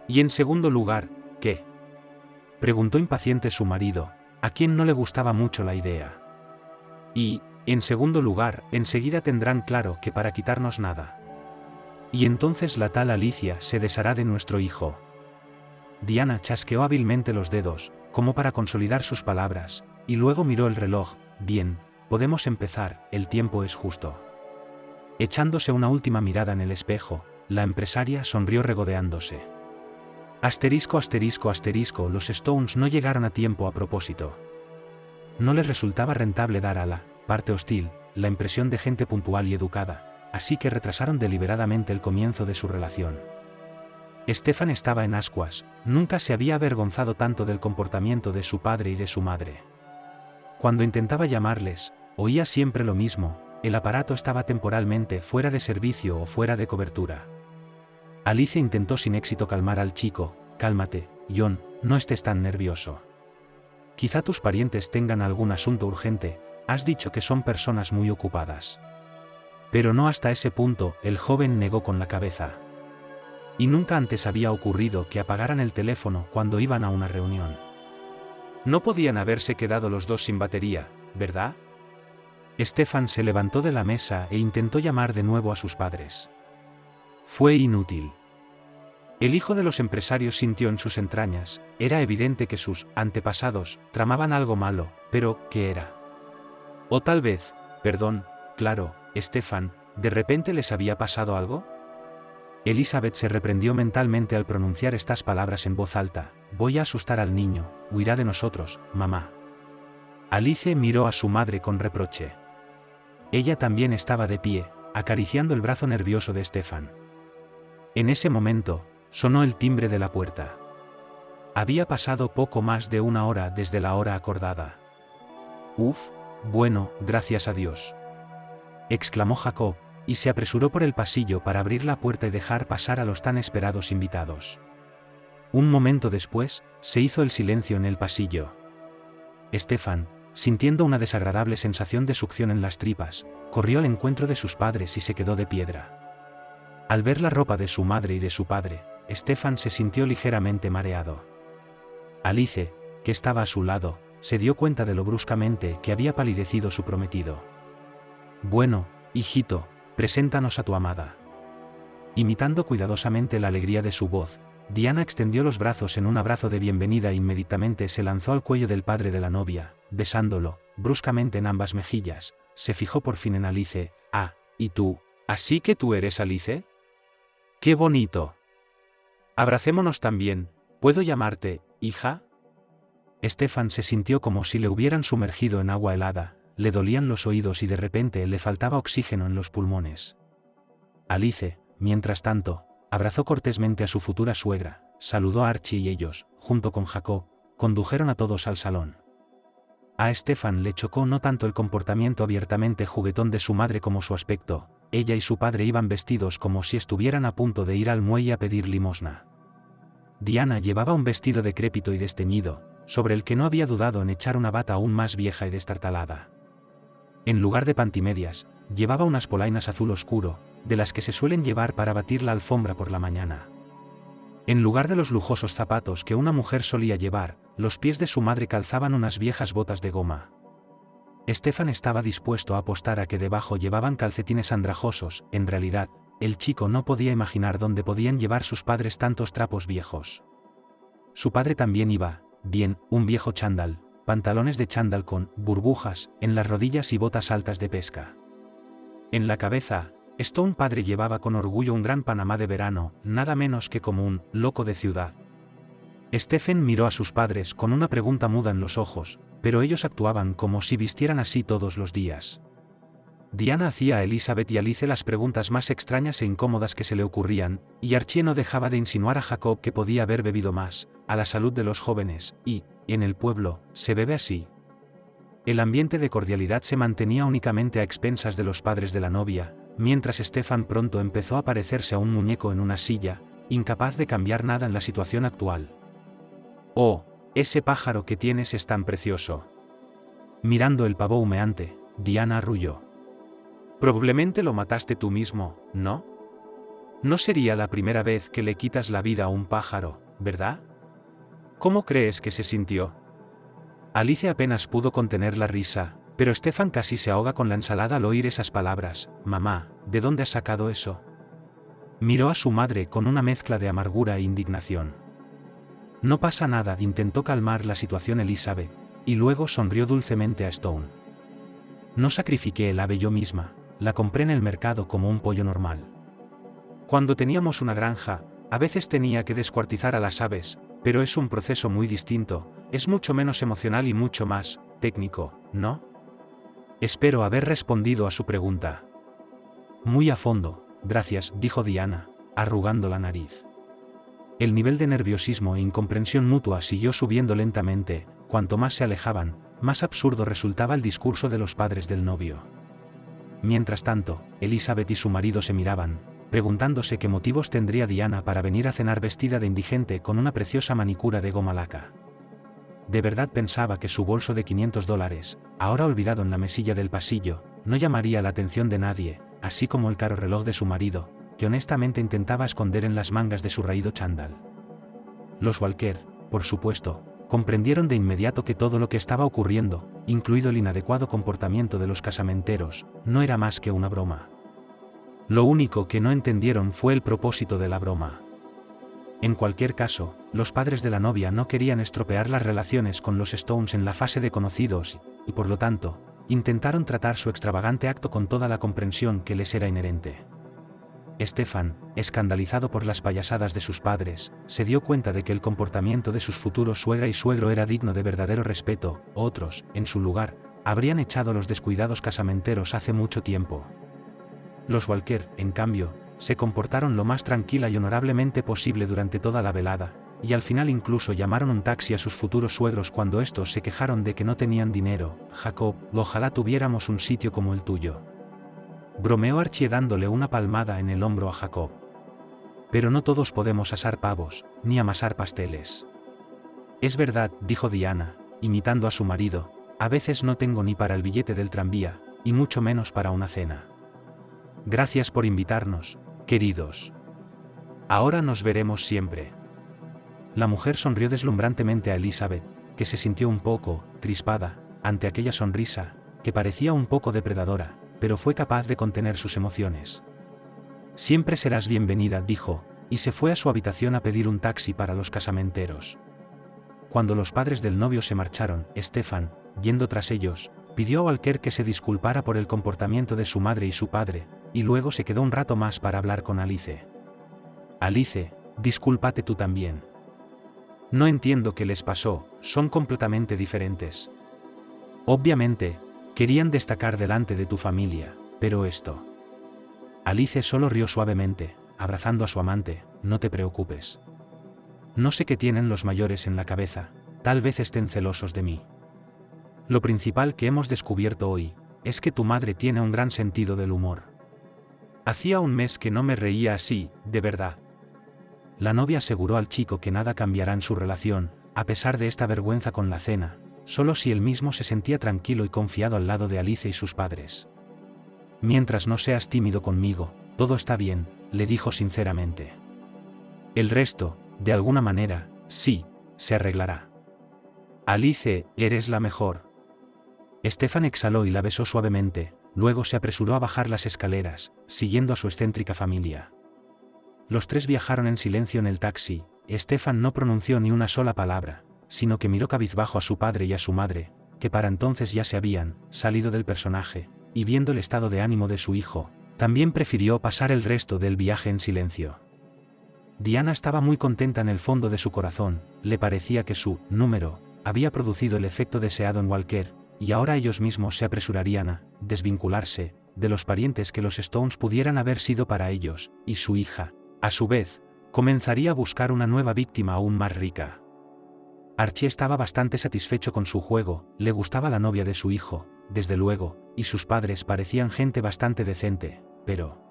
Y en segundo lugar, ¿qué?, preguntó impaciente su marido, a quien no le gustaba mucho la idea. Y, en segundo lugar, enseguida tendrán claro que para quitarnos nada. Y entonces la tal Alicia se deshará de nuestro hijo. Diana chasqueó hábilmente los dedos, como para consolidar sus palabras, y luego miró el reloj. Bien, podemos empezar, el tiempo es justo. Echándose una última mirada en el espejo, la empresaria sonrió regodeándose. Asterisco, asterisco, asterisco, los Stones no llegaron a tiempo a propósito. No les resultaba rentable dar a la parte hostil la impresión de gente puntual y educada, así que retrasaron deliberadamente el comienzo de su relación. Stefan estaba en ascuas, nunca se había avergonzado tanto del comportamiento de su padre y de su madre. Cuando intentaba llamarles, oía siempre lo mismo, el aparato estaba temporalmente fuera de servicio o fuera de cobertura. Alice intentó sin éxito calmar al chico. Cálmate, John, no estés tan nervioso. Quizá tus parientes tengan algún asunto urgente, has dicho que son personas muy ocupadas. Pero no hasta ese punto, el joven negó con la cabeza. Y nunca antes había ocurrido que apagaran el teléfono cuando iban a una reunión. No podían haberse quedado los dos sin batería, ¿verdad? Stefan se levantó de la mesa e intentó llamar de nuevo a sus padres. Fue inútil. El hijo de los empresarios sintió en sus entrañas, era evidente que sus antepasados tramaban algo malo, pero ¿qué era? O tal vez, perdón, claro, Stefan, ¿de repente les había pasado algo? Elizabeth se reprendió mentalmente al pronunciar estas palabras en voz alta. Voy a asustar al niño, huirá de nosotros, mamá. Alice miró a su madre con reproche. Ella también estaba de pie, acariciando el brazo nervioso de Stefan. En ese momento, sonó el timbre de la puerta. Había pasado poco más de 1 hora desde la hora acordada. Uf, bueno, gracias a Dios, exclamó Jacob, y se apresuró por el pasillo para abrir la puerta y dejar pasar a los tan esperados invitados. Un momento después, se hizo el silencio en el pasillo. Stefan, sintiendo una desagradable sensación de succión en las tripas, corrió al encuentro de sus padres y se quedó de piedra. Al ver la ropa de su madre y de su padre, Stefan se sintió ligeramente mareado. Alice, que estaba a su lado, se dio cuenta de lo bruscamente que había palidecido su prometido. Bueno, hijito, preséntanos a tu amada. Imitando cuidadosamente la alegría de su voz, Diana extendió los brazos en un abrazo de bienvenida e inmediatamente se lanzó al cuello del padre de la novia, besándolo, bruscamente en ambas mejillas. Se fijó por fin en Alice. Ah, ¿y tú? ¿Así que tú eres Alice? ¡Qué bonito! Abracémonos también. ¿Puedo llamarte, hija? Stefan se sintió como si le hubieran sumergido en agua helada, le dolían los oídos y de repente le faltaba oxígeno en los pulmones. Alice, mientras tanto, abrazó cortésmente a su futura suegra, saludó a Archie y ellos, junto con Jacob, condujeron a todos al salón. A Stefan le chocó no tanto el comportamiento abiertamente juguetón de su madre como su aspecto. Ella y su padre iban vestidos como si estuvieran a punto de ir al muelle a pedir limosna. Diana llevaba un vestido decrépito y desteñido, sobre el que no había dudado en echar una bata aún más vieja y destartalada. En lugar de pantimedias, llevaba unas polainas azul oscuro, de las que se suelen llevar para batir la alfombra por la mañana. En lugar de los lujosos zapatos que una mujer solía llevar, los pies de su madre calzaban unas viejas botas de goma. Stefan estaba dispuesto a apostar a que debajo llevaban calcetines andrajosos. En realidad, el chico no podía imaginar dónde podían llevar sus padres tantos trapos viejos. Su padre también iba, bien, un viejo chándal, pantalones de chándal con burbujas en las rodillas y botas altas de pesca. En la cabeza, Stone padre llevaba con orgullo un gran panamá de verano, nada menos que como un loco de ciudad. Stephen miró a sus padres con una pregunta muda en los ojos, pero ellos actuaban como si vistieran así todos los días. Diana hacía a Elizabeth y Alice las preguntas más extrañas e incómodas que se le ocurrían, y Archie no dejaba de insinuar a Jacob que podía haber bebido más, a la salud de los jóvenes, y, en el pueblo, se bebe así. El ambiente de cordialidad se mantenía únicamente a expensas de los padres de la novia, mientras Stefan pronto empezó a parecerse a un muñeco en una silla, incapaz de cambiar nada en la situación actual. «Oh, ese pájaro que tienes es tan precioso». Mirando el pavo humeante, Diana arrulló. «Probablemente lo mataste tú mismo, ¿no? No sería la primera vez que le quitas la vida a un pájaro, ¿verdad? ¿Cómo crees que se sintió?» Alice apenas pudo contener la risa, pero Stefan casi se ahoga con la ensalada al oír esas palabras. «Mamá, ¿de dónde has sacado eso?» Miró a su madre con una mezcla de amargura e indignación. «No pasa nada», intentó calmar la situación Elizabeth, y luego sonrió dulcemente a Stone. «No sacrifiqué el ave yo misma, la compré en el mercado como un pollo normal. Cuando teníamos una granja, a veces tenía que descuartizar a las aves, pero es un proceso muy distinto, es mucho menos emocional y mucho más técnico, ¿no?» Espero haber respondido a su pregunta. «Muy a fondo, gracias», dijo Diana, arrugando la nariz. El nivel de nerviosismo e incomprensión mutua siguió subiendo lentamente. Cuanto más se alejaban, más absurdo resultaba el discurso de los padres del novio. Mientras tanto, Elizabeth y su marido se miraban, preguntándose qué motivos tendría Diana para venir a cenar vestida de indigente con una preciosa manicura de goma laca. De verdad pensaba que su bolso de $500, ahora olvidado en la mesilla del pasillo, no llamaría la atención de nadie, así como el caro reloj de su marido, que honestamente intentaba esconder en las mangas de su raído chándal. Los Walker, por supuesto, comprendieron de inmediato que todo lo que estaba ocurriendo, incluido el inadecuado comportamiento de los casamenteros, no era más que una broma. Lo único que no entendieron fue el propósito de la broma. En cualquier caso, los padres de la novia no querían estropear las relaciones con los Stones en la fase de conocidos, y por lo tanto, intentaron tratar su extravagante acto con toda la comprensión que les era inherente. Stefan, escandalizado por las payasadas de sus padres, se dio cuenta de que el comportamiento de sus futuros suegra y suegro era digno de verdadero respeto. Otros, en su lugar, habrían echado a los descuidados casamenteros hace mucho tiempo. Los Walker, en cambio, se comportaron lo más tranquila y honorablemente posible durante toda la velada, y al final incluso llamaron un taxi a sus futuros suegros cuando estos se quejaron de que no tenían dinero. «Jacob, ojalá tuviéramos un sitio como el tuyo», bromeó Archie dándole una palmada en el hombro a Jacob. «Pero no todos podemos asar pavos, ni amasar pasteles». «Es verdad», dijo Diana, imitando a su marido, «a veces no tengo ni para el billete del tranvía, y mucho menos para una cena. Gracias por invitarnos, queridos. Ahora nos veremos siempre». La mujer sonrió deslumbrantemente a Elizabeth, que se sintió un poco crispada ante aquella sonrisa, que parecía un poco depredadora, pero fue capaz de contener sus emociones. Siempre serás bienvenida, dijo, y se fue a su habitación a pedir un taxi para los casamenteros. Cuando los padres del novio se marcharon, Stefan, yendo tras ellos, pidió a Walker que se disculpara por el comportamiento de su madre y su padre, y luego se quedó un rato más para hablar con Alice. Alice, discúlpate tú también. No entiendo qué les pasó, son completamente diferentes. Obviamente, querían destacar delante de tu familia, pero esto. Alice solo rió suavemente, abrazando a su amante, no te preocupes. No sé qué tienen los mayores en la cabeza, tal vez estén celosos de mí. Lo principal que hemos descubierto hoy, es que tu madre tiene un gran sentido del humor. Hacía un mes que no me reía así, de verdad. La novia aseguró al chico que nada cambiará en su relación, a pesar de esta vergüenza con la cena, solo si él mismo se sentía tranquilo y confiado al lado de Alice y sus padres. Mientras no seas tímido conmigo, todo está bien, le dijo sinceramente. El resto, de alguna manera, sí, se arreglará. Alice, eres la mejor. Stefan exhaló y la besó suavemente, luego se apresuró a bajar las escaleras, siguiendo a su excéntrica familia. Los tres viajaron en silencio en el taxi. Stefan no pronunció ni una sola palabra, sino que miró cabizbajo a su padre y a su madre, que para entonces ya se habían salido del personaje, y viendo el estado de ánimo de su hijo, también prefirió pasar el resto del viaje en silencio. Diana estaba muy contenta en el fondo de su corazón, le parecía que su número había producido el efecto deseado en Walker, y ahora ellos mismos se apresurarían a desvincularse de los parientes que los Stones pudieran haber sido para ellos, y su hija, a su vez, comenzaría a buscar una nueva víctima aún más rica. Archie estaba bastante satisfecho con su juego, le gustaba la novia de su hijo, desde luego, y sus padres parecían gente bastante decente, pero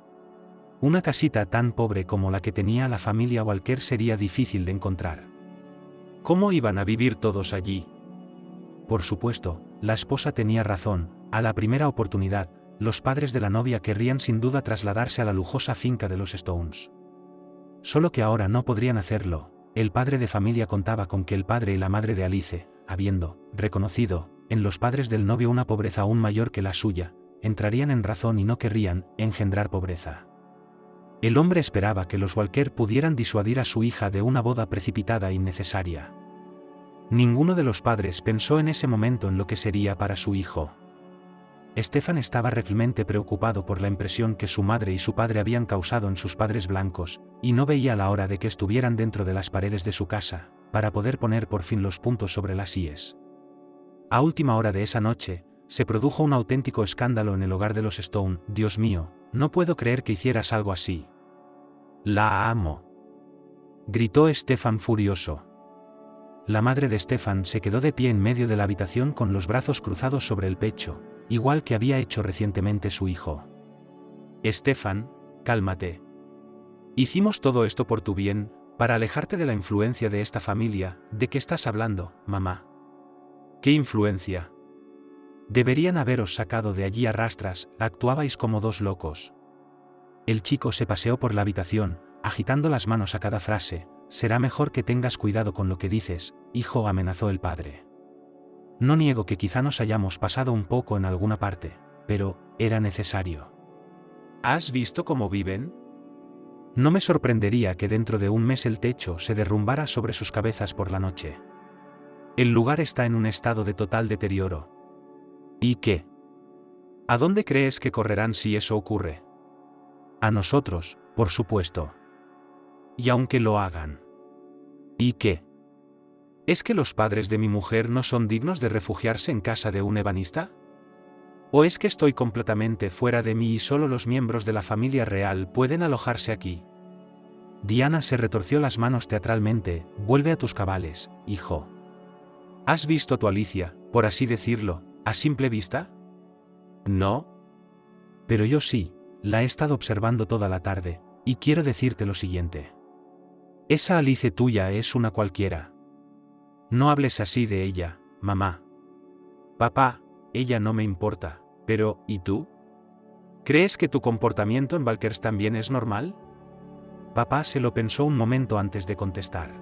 una casita tan pobre como la que tenía la familia Walker sería difícil de encontrar. ¿Cómo iban a vivir todos allí? Por supuesto, la esposa tenía razón, a la primera oportunidad, los padres de la novia querrían sin duda trasladarse a la lujosa finca de los Stones. Solo que ahora no podrían hacerlo. El padre de familia contaba con que el padre y la madre de Alice, habiendo reconocido en los padres del novio una pobreza aún mayor que la suya, entrarían en razón y no querrían engendrar pobreza. El hombre esperaba que los Walker pudieran disuadir a su hija de una boda precipitada e innecesaria. Ninguno de los padres pensó en ese momento en lo que sería para su hijo. Stefan estaba realmente preocupado por la impresión que su madre y su padre habían causado en sus padres blancos, y no veía la hora de que estuvieran dentro de las paredes de su casa, para poder poner por fin los puntos sobre las íes. A última hora de esa noche, se produjo un auténtico escándalo en el hogar de los Stone. Dios mío, no puedo creer que hicieras algo así. La amo. Gritó Stefan furioso. La madre de Stefan se quedó de pie en medio de la habitación con los brazos cruzados sobre el pecho, igual que había hecho recientemente su hijo. Stefan, cálmate. Hicimos todo esto por tu bien, para alejarte de la influencia de esta familia. ¿De qué estás hablando, mamá? ¿Qué influencia? Deberían haberos sacado de allí a rastras, actuabais como dos locos. El chico se paseó por la habitación, agitando las manos a cada frase. Será mejor que tengas cuidado con lo que dices, hijo, amenazó el padre. No niego que quizá nos hayamos pasado un poco en alguna parte, pero era necesario. ¿Has visto cómo viven? No me sorprendería que dentro de un mes el techo se derrumbara sobre sus cabezas por la noche. El lugar está en un estado de total deterioro. ¿Y qué? ¿A dónde crees que correrán si eso ocurre? A nosotros, por supuesto. Y aunque lo hagan. ¿Y qué? ¿Es que los padres de mi mujer no son dignos de refugiarse en casa de un ebanista? ¿O es que estoy completamente fuera de mí y solo los miembros de la familia real pueden alojarse aquí? Diana se retorció las manos teatralmente. Vuelve a tus cabales, hijo. ¿Has visto a tu Alicia, por así decirlo, a simple vista? No. Pero yo sí, la he estado observando toda la tarde, y quiero decirte lo siguiente. Esa Alice tuya es una cualquiera. No hables así de ella, mamá. Papá, ella no me importa, pero, ¿y tú? ¿Crees que tu comportamiento en Valkers también es normal? Papá se lo pensó un momento antes de contestar.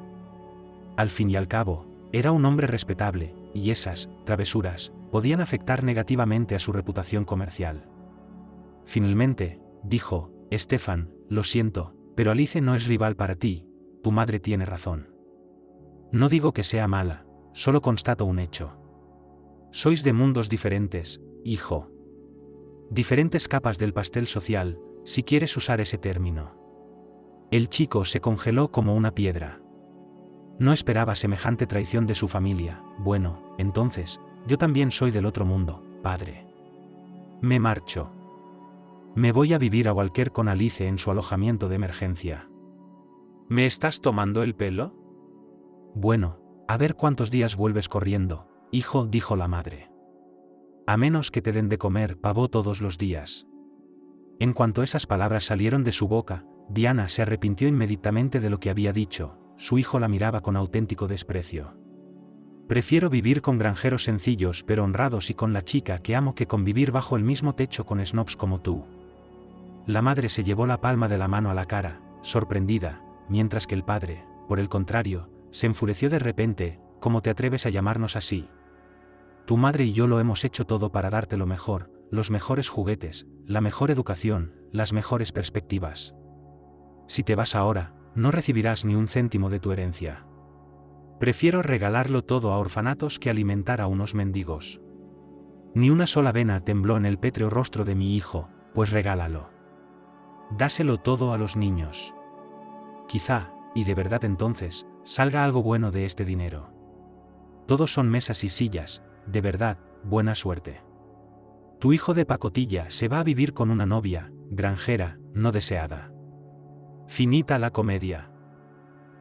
Al fin y al cabo, era un hombre respetable, y esas travesuras podían afectar negativamente a su reputación comercial. Finalmente, dijo Stefan, lo siento, pero Alice no es rival para ti, tu madre tiene razón. No digo que sea mala, solo constato un hecho. Sois de mundos diferentes, hijo. Diferentes capas del pastel social, si quieres usar ese término. El chico se congeló como una piedra. No esperaba semejante traición de su familia. Bueno, entonces, yo también soy del otro mundo, padre. Me marcho. Me voy a vivir a Walker con Alice en su alojamiento de emergencia. ¿Me estás tomando el pelo? Bueno, a ver cuántos días vuelves corriendo, hijo, dijo la madre. A menos que te den de comer pavo todos los días. En cuanto esas palabras salieron de su boca, Diana se arrepintió inmediatamente de lo que había dicho. Su hijo la miraba con auténtico desprecio. Prefiero vivir con granjeros sencillos pero honrados y con la chica que amo que convivir bajo el mismo techo con snobs como tú. La madre se llevó la palma de la mano a la cara, sorprendida, mientras que el padre, por el contrario, se enfureció de repente. ¿Cómo te atreves a llamarnos así? Tu madre y yo lo hemos hecho todo para darte lo mejor, los mejores juguetes, la mejor educación, las mejores perspectivas. Si te vas ahora, no recibirás ni un céntimo de tu herencia. Prefiero regalarlo todo a orfanatos que alimentar a unos mendigos. Ni una sola vena tembló en el pétreo rostro de mi hijo, pues regálalo. Dáselo todo a los niños. Quizá, y de verdad entonces, salga algo bueno de este dinero. Todos son mesas y sillas, de verdad, buena suerte. Tu hijo de pacotilla se va a vivir con una novia, granjera, no deseada. Finita la comedia.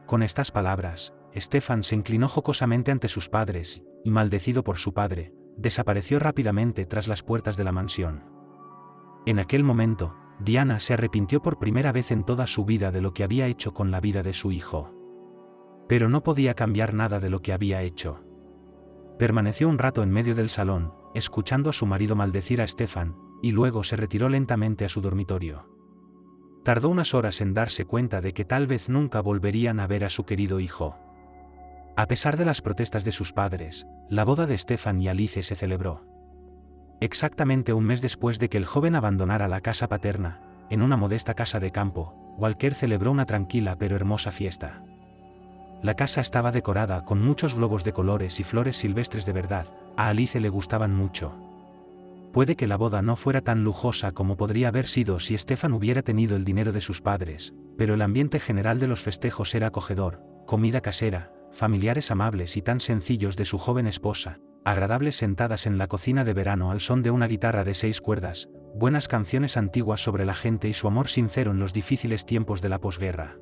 Con estas palabras, Stefan se inclinó jocosamente ante sus padres, y maldecido por su padre, desapareció rápidamente tras las puertas de la mansión. En aquel momento, Diana se arrepintió por primera vez en toda su vida de lo que había hecho con la vida de su hijo. Pero no podía cambiar nada de lo que había hecho. Permaneció un rato en medio del salón, escuchando a su marido maldecir a Stefan, y luego se retiró lentamente a su dormitorio. Tardó unas horas en darse cuenta de que tal vez nunca volverían a ver a su querido hijo. A pesar de las protestas de sus padres, la boda de Stefan y Alice se celebró. Exactamente un mes después de que el joven abandonara la casa paterna, en una modesta casa de campo, Walker celebró una tranquila pero hermosa fiesta. La casa estaba decorada con muchos globos de colores y flores silvestres de verdad. A Alice le gustaban mucho. Puede que la boda no fuera tan lujosa como podría haber sido si Stefan hubiera tenido el dinero de sus padres, pero el ambiente general de los festejos era acogedor, comida casera, familiares amables y tan sencillos de su joven esposa, agradables sentadas en la cocina de verano al son de una guitarra de 6 cuerdas, buenas canciones antiguas sobre la gente y su amor sincero en los difíciles tiempos de la posguerra.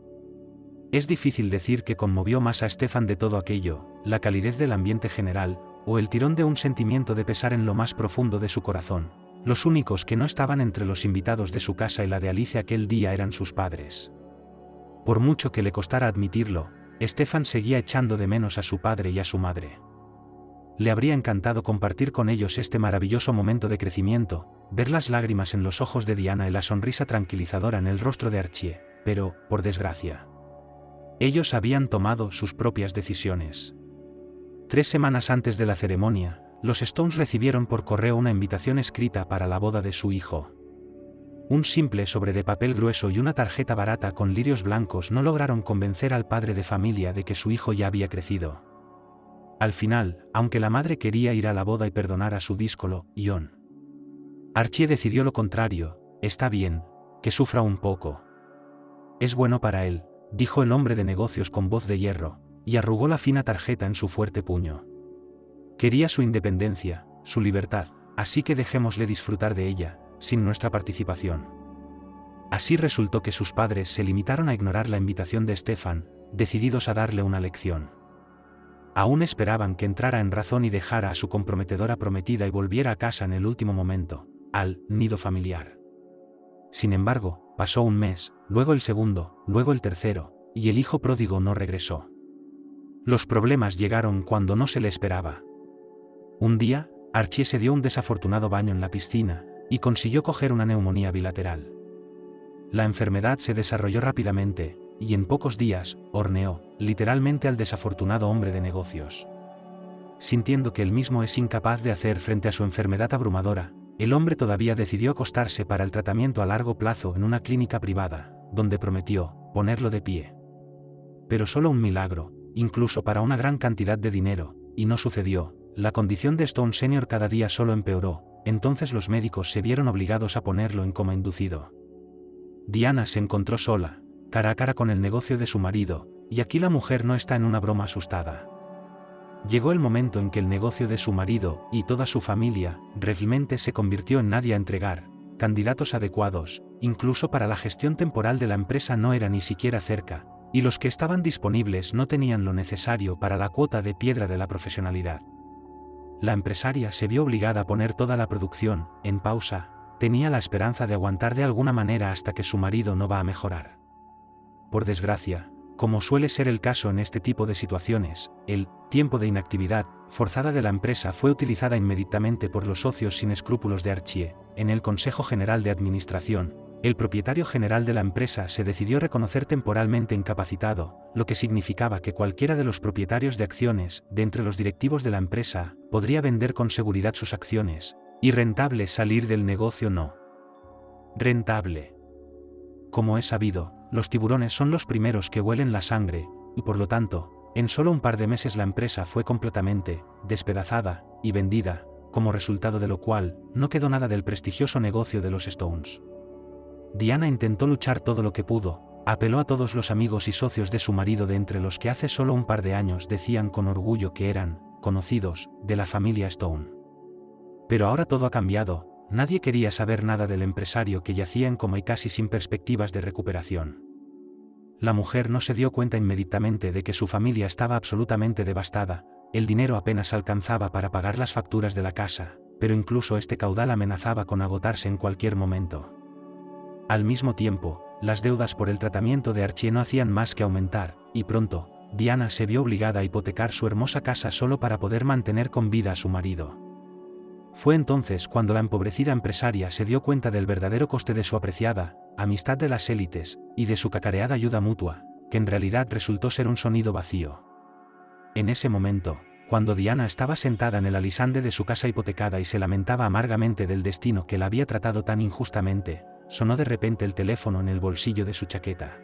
Es difícil decir que conmovió más a Stefan de todo aquello, la calidez del ambiente general, o el tirón de un sentimiento de pesar en lo más profundo de su corazón. Los únicos que no estaban entre los invitados de su casa y la de Alice aquel día eran sus padres. Por mucho que le costara admitirlo, Stefan seguía echando de menos a su padre y a su madre. Le habría encantado compartir con ellos este maravilloso momento de crecimiento, ver las lágrimas en los ojos de Diana y la sonrisa tranquilizadora en el rostro de Archie, pero, por desgracia, ellos habían tomado sus propias decisiones. 3 semanas antes de la ceremonia, los Stones recibieron por correo una invitación escrita para la boda de su hijo. Un simple sobre de papel grueso y una tarjeta barata con lirios blancos no lograron convencer al padre de familia de que su hijo ya había crecido. Al final, aunque la madre quería ir a la boda y perdonar a su díscolo, John, Archie decidió lo contrario. Está bien, que sufra un poco. Es bueno para él, dijo el hombre de negocios con voz de hierro, y arrugó la fina tarjeta en su fuerte puño. Quería su independencia, su libertad, así que dejémosle disfrutar de ella, sin nuestra participación. Así resultó que sus padres se limitaron a ignorar la invitación de Stefan, decididos a darle una lección. Aún esperaban que entrara en razón y dejara a su comprometedora prometida y volviera a casa en el último momento, al nido familiar. Sin embargo, pasó un mes, luego el segundo, luego el tercero, y el hijo pródigo no regresó. Los problemas llegaron cuando no se le esperaba. Un día, Archie se dio un desafortunado baño en la piscina, y consiguió coger una neumonía bilateral. La enfermedad se desarrolló rápidamente, y en pocos días, horneó, literalmente al desafortunado hombre de negocios. Sintiendo que él mismo es incapaz de hacer frente a su enfermedad abrumadora, el hombre todavía decidió acostarse para el tratamiento a largo plazo en una clínica privada, donde prometió ponerlo de pie. Pero solo un milagro, incluso para una gran cantidad de dinero, y no sucedió. La condición de Stone Sr. cada día solo empeoró, entonces los médicos se vieron obligados a ponerlo en coma inducido. Diana se encontró sola, cara a cara con el negocio de su marido, y aquí la mujer no está en una broma asustada. Llegó el momento en que el negocio de su marido y toda su familia realmente se convirtió en nadie a entregar candidatos adecuados, incluso para la gestión temporal de la empresa no era ni siquiera cerca, y los que estaban disponibles no tenían lo necesario para la cuota de piedra de la profesionalidad. La empresaria se vio obligada a poner toda la producción en pausa, tenía la esperanza de aguantar de alguna manera hasta que su marido no va a mejorar. Por desgracia, como suele ser el caso en este tipo de situaciones, el tiempo de inactividad forzada de la empresa fue utilizada inmediatamente por los socios sin escrúpulos de Archie. En el Consejo General de Administración, el propietario general de la empresa se decidió reconocer temporalmente incapacitado, lo que significaba que cualquiera de los propietarios de acciones, de entre los directivos de la empresa, podría vender con seguridad sus acciones, y rentable salir del negocio no. Rentable. Como es sabido, los tiburones son los primeros que huelen la sangre, y por lo tanto, en solo un par de meses la empresa fue completamente despedazada y vendida, como resultado de lo cual, no quedó nada del prestigioso negocio de los Stones. Diana intentó luchar todo lo que pudo, apeló a todos los amigos y socios de su marido de entre los que hace solo un par de años decían con orgullo que eran conocidos de la familia Stone. Pero ahora todo ha cambiado, nadie quería saber nada del empresario que yacía en coma y casi sin perspectivas de recuperación. La mujer no se dio cuenta inmediatamente de que su familia estaba absolutamente devastada, el dinero apenas alcanzaba para pagar las facturas de la casa, pero incluso este caudal amenazaba con agotarse en cualquier momento. Al mismo tiempo, las deudas por el tratamiento de Archie no hacían más que aumentar, y pronto, Diana se vio obligada a hipotecar su hermosa casa solo para poder mantener con vida a su marido. Fue entonces cuando la empobrecida empresaria se dio cuenta del verdadero coste de su apreciada amistad de las élites, y de su cacareada ayuda mutua, que en realidad resultó ser un sonido vacío. En ese momento, cuando Diana estaba sentada en el alisande de su casa hipotecada y se lamentaba amargamente del destino que la había tratado tan injustamente, sonó de repente el teléfono en el bolsillo de su chaqueta.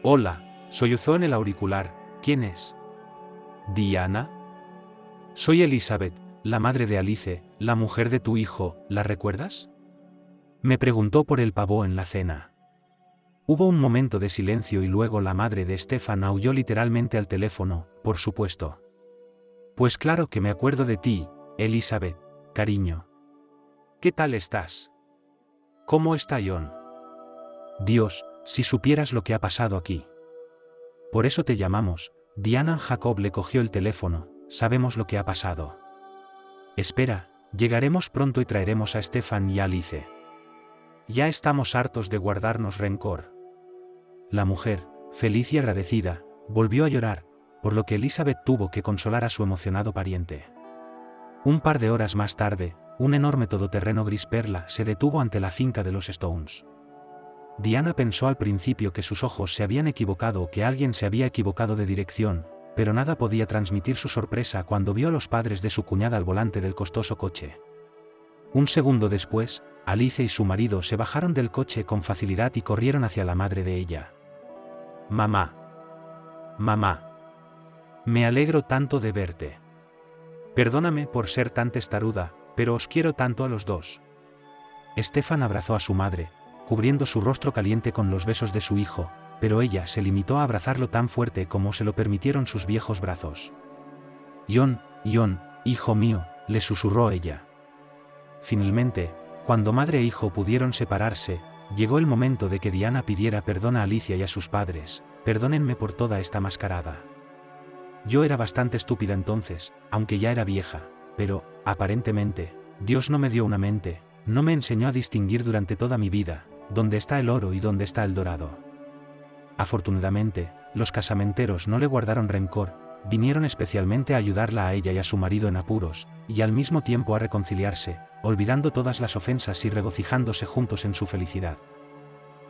«Hola», sollozó en el auricular, «¿quién es?» «¿Diana?» «Soy Elizabeth, la madre de Alice, la mujer de tu hijo, ¿la recuerdas?», me preguntó por el pavó en la cena. Hubo un momento de silencio y luego la madre de Stefan aulló literalmente al teléfono, «por supuesto». «Pues claro que me acuerdo de ti, Elizabeth, cariño. ¿Qué tal estás? ¿Cómo está John? Dios, si supieras lo que ha pasado aquí. Por eso te llamamos». Diana Jacob le cogió el teléfono, «sabemos lo que ha pasado. Espera, llegaremos pronto y traeremos a Stefan y a Alice. Ya estamos hartos de guardarnos rencor». La mujer, feliz y agradecida, volvió a llorar, por lo que Elizabeth tuvo que consolar a su emocionado pariente. Un par de horas más tarde, un enorme todoterreno gris perla se detuvo ante la finca de los Stones. Diana pensó al principio que sus ojos se habían equivocado o que alguien se había equivocado de dirección, pero nada podía transmitir su sorpresa cuando vio a los padres de su cuñada al volante del costoso coche. Un segundo después, Alice y su marido se bajaron del coche con facilidad y corrieron hacia la madre de ella. «Mamá. Mamá. Me alegro tanto de verte. Perdóname por ser tan testaruda, pero os quiero tanto a los dos». Stefan abrazó a su madre, cubriendo su rostro caliente con los besos de su hijo, pero ella se limitó a abrazarlo tan fuerte como se lo permitieron sus viejos brazos. «John, John, hijo mío», le susurró ella. Finalmente, cuando madre e hijo pudieron separarse, llegó el momento de que Diana pidiera perdón a Alicia y a sus padres. «Perdónenme por toda esta mascarada. Yo era bastante estúpida entonces, aunque ya era vieja, pero, aparentemente, Dios no me dio una mente, no me enseñó a distinguir durante toda mi vida, dónde está el oro y dónde está el dorado». Afortunadamente, los casamenteros no le guardaron rencor, vinieron especialmente a ayudarla a ella y a su marido en apuros, y al mismo tiempo a reconciliarse, olvidando todas las ofensas y regocijándose juntos en su felicidad.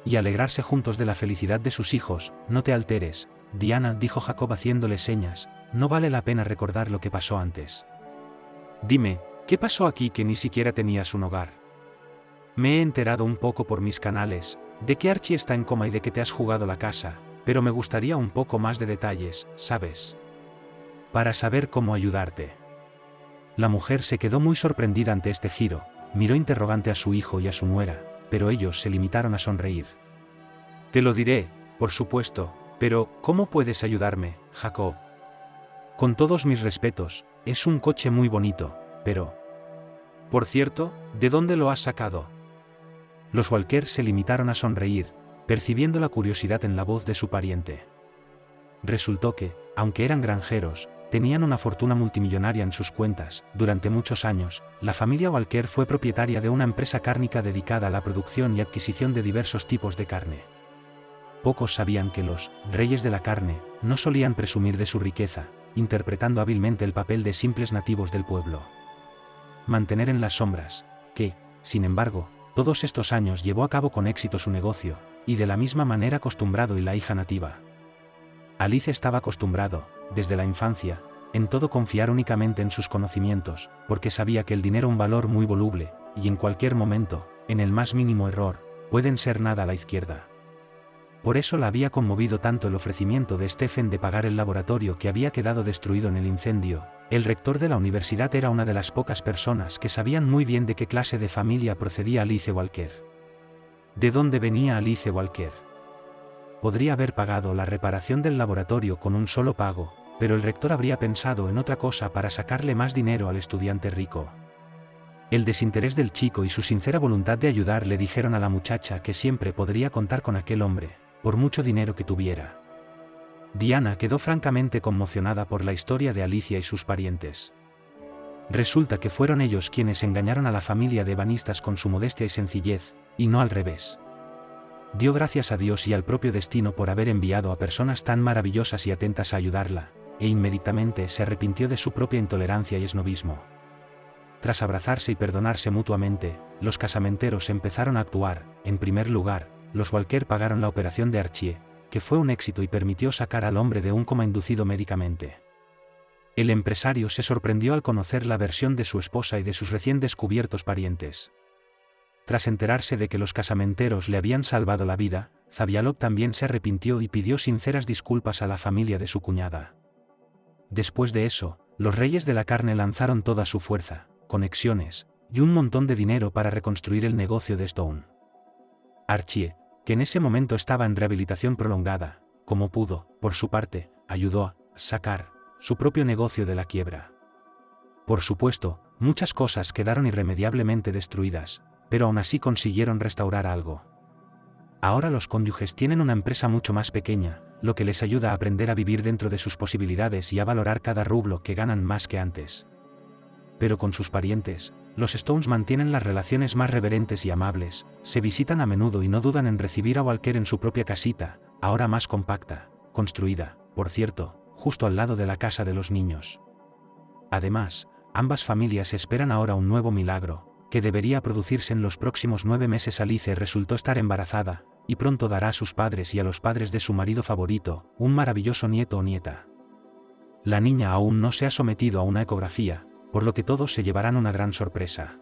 Y alegrarse juntos de la felicidad de sus hijos. «No te alteres, Diana», dijo Jacob haciéndole señas, «no vale la pena recordar lo que pasó antes. Dime, ¿qué pasó aquí que ni siquiera tenías un hogar?» «Me he enterado un poco por mis canales, de que Archie está en coma y de que te has jugado la casa, pero me gustaría un poco más de detalles, ¿sabes? Para saber cómo ayudarte. La mujer se quedó muy sorprendida ante este giro, miró interrogante a su hijo y a su nuera, pero ellos se limitaron a sonreír. Te lo diré, por supuesto, pero ¿cómo puedes ayudarme, Jacob? Con todos mis respetos, es un coche muy bonito, pero... Por cierto, ¿de dónde lo has sacado? Los Walker se limitaron a sonreír, percibiendo la curiosidad en la voz de su pariente. Resultó que, aunque eran granjeros, tenían una fortuna multimillonaria en sus cuentas. Durante muchos años, la familia Walker fue propietaria de una empresa cárnica dedicada a la producción y adquisición de diversos tipos de carne. Pocos sabían que los reyes de la carne no solían presumir de su riqueza, interpretando hábilmente el papel de simples nativos del pueblo. Mantener en las sombras, que, sin embargo, todos estos años llevó a cabo con éxito su negocio, y de la misma manera acostumbrado y la hija nativa. Alice estaba acostumbrado, desde la infancia, en todo confiar únicamente en sus conocimientos, porque sabía que el dinero es un valor muy voluble, y en cualquier momento, en el más mínimo error, pueden ser nada a la izquierda. Por eso la había conmovido tanto el ofrecimiento de Stephen de pagar el laboratorio que había quedado destruido en el incendio. El rector de la universidad era una de las pocas personas que sabían muy bien de qué clase de familia procedía Alice Walker. ¿De dónde venía Alice Walker? Podría haber pagado la reparación del laboratorio con un solo pago, pero el rector habría pensado en otra cosa para sacarle más dinero al estudiante rico. El desinterés del chico y su sincera voluntad de ayudar le dijeron a la muchacha que siempre podría contar con aquel hombre, por mucho dinero que tuviera. Diana quedó francamente conmocionada por la historia de Alicia y sus parientes. Resulta que fueron ellos quienes engañaron a la familia de ebanistas con su modestia y sencillez, y no al revés. Dio gracias a Dios y al propio destino por haber enviado a personas tan maravillosas y atentas a ayudarla, e inmediatamente se arrepintió de su propia intolerancia y esnobismo. Tras abrazarse y perdonarse mutuamente, los casamenteros empezaron a actuar. En primer lugar, los Walker pagaron la operación de Archie, que fue un éxito y permitió sacar al hombre de un coma inducido médicamente. El empresario se sorprendió al conocer la versión de su esposa y de sus recién descubiertos parientes. Tras enterarse de que los casamenteros le habían salvado la vida, Zavialov también se arrepintió y pidió sinceras disculpas a la familia de su cuñada. Después de eso, los reyes de la carne lanzaron toda su fuerza, conexiones, y un montón de dinero para reconstruir el negocio de Stone. Archie, que en ese momento estaba en rehabilitación prolongada, como pudo, por su parte, ayudó a sacar su propio negocio de la quiebra. Por supuesto, muchas cosas quedaron irremediablemente destruidas, pero aún así consiguieron restaurar algo. Ahora los cónyuges tienen una empresa mucho más pequeña, lo que les ayuda a aprender a vivir dentro de sus posibilidades y a valorar cada rublo que ganan más que antes. Pero con sus parientes, los Stones mantienen las relaciones más reverentes y amables, se visitan a menudo y no dudan en recibir a Walker en su propia casita, ahora más compacta, construida, por cierto, justo al lado de la casa de los niños. Además, ambas familias esperan ahora un nuevo milagro, que debería producirse en los próximos 9 meses. Alice resultó estar embarazada, y pronto dará a sus padres y a los padres de su marido favorito, un maravilloso nieto o nieta. La niña aún no se ha sometido a una ecografía, por lo que todos se llevarán una gran sorpresa.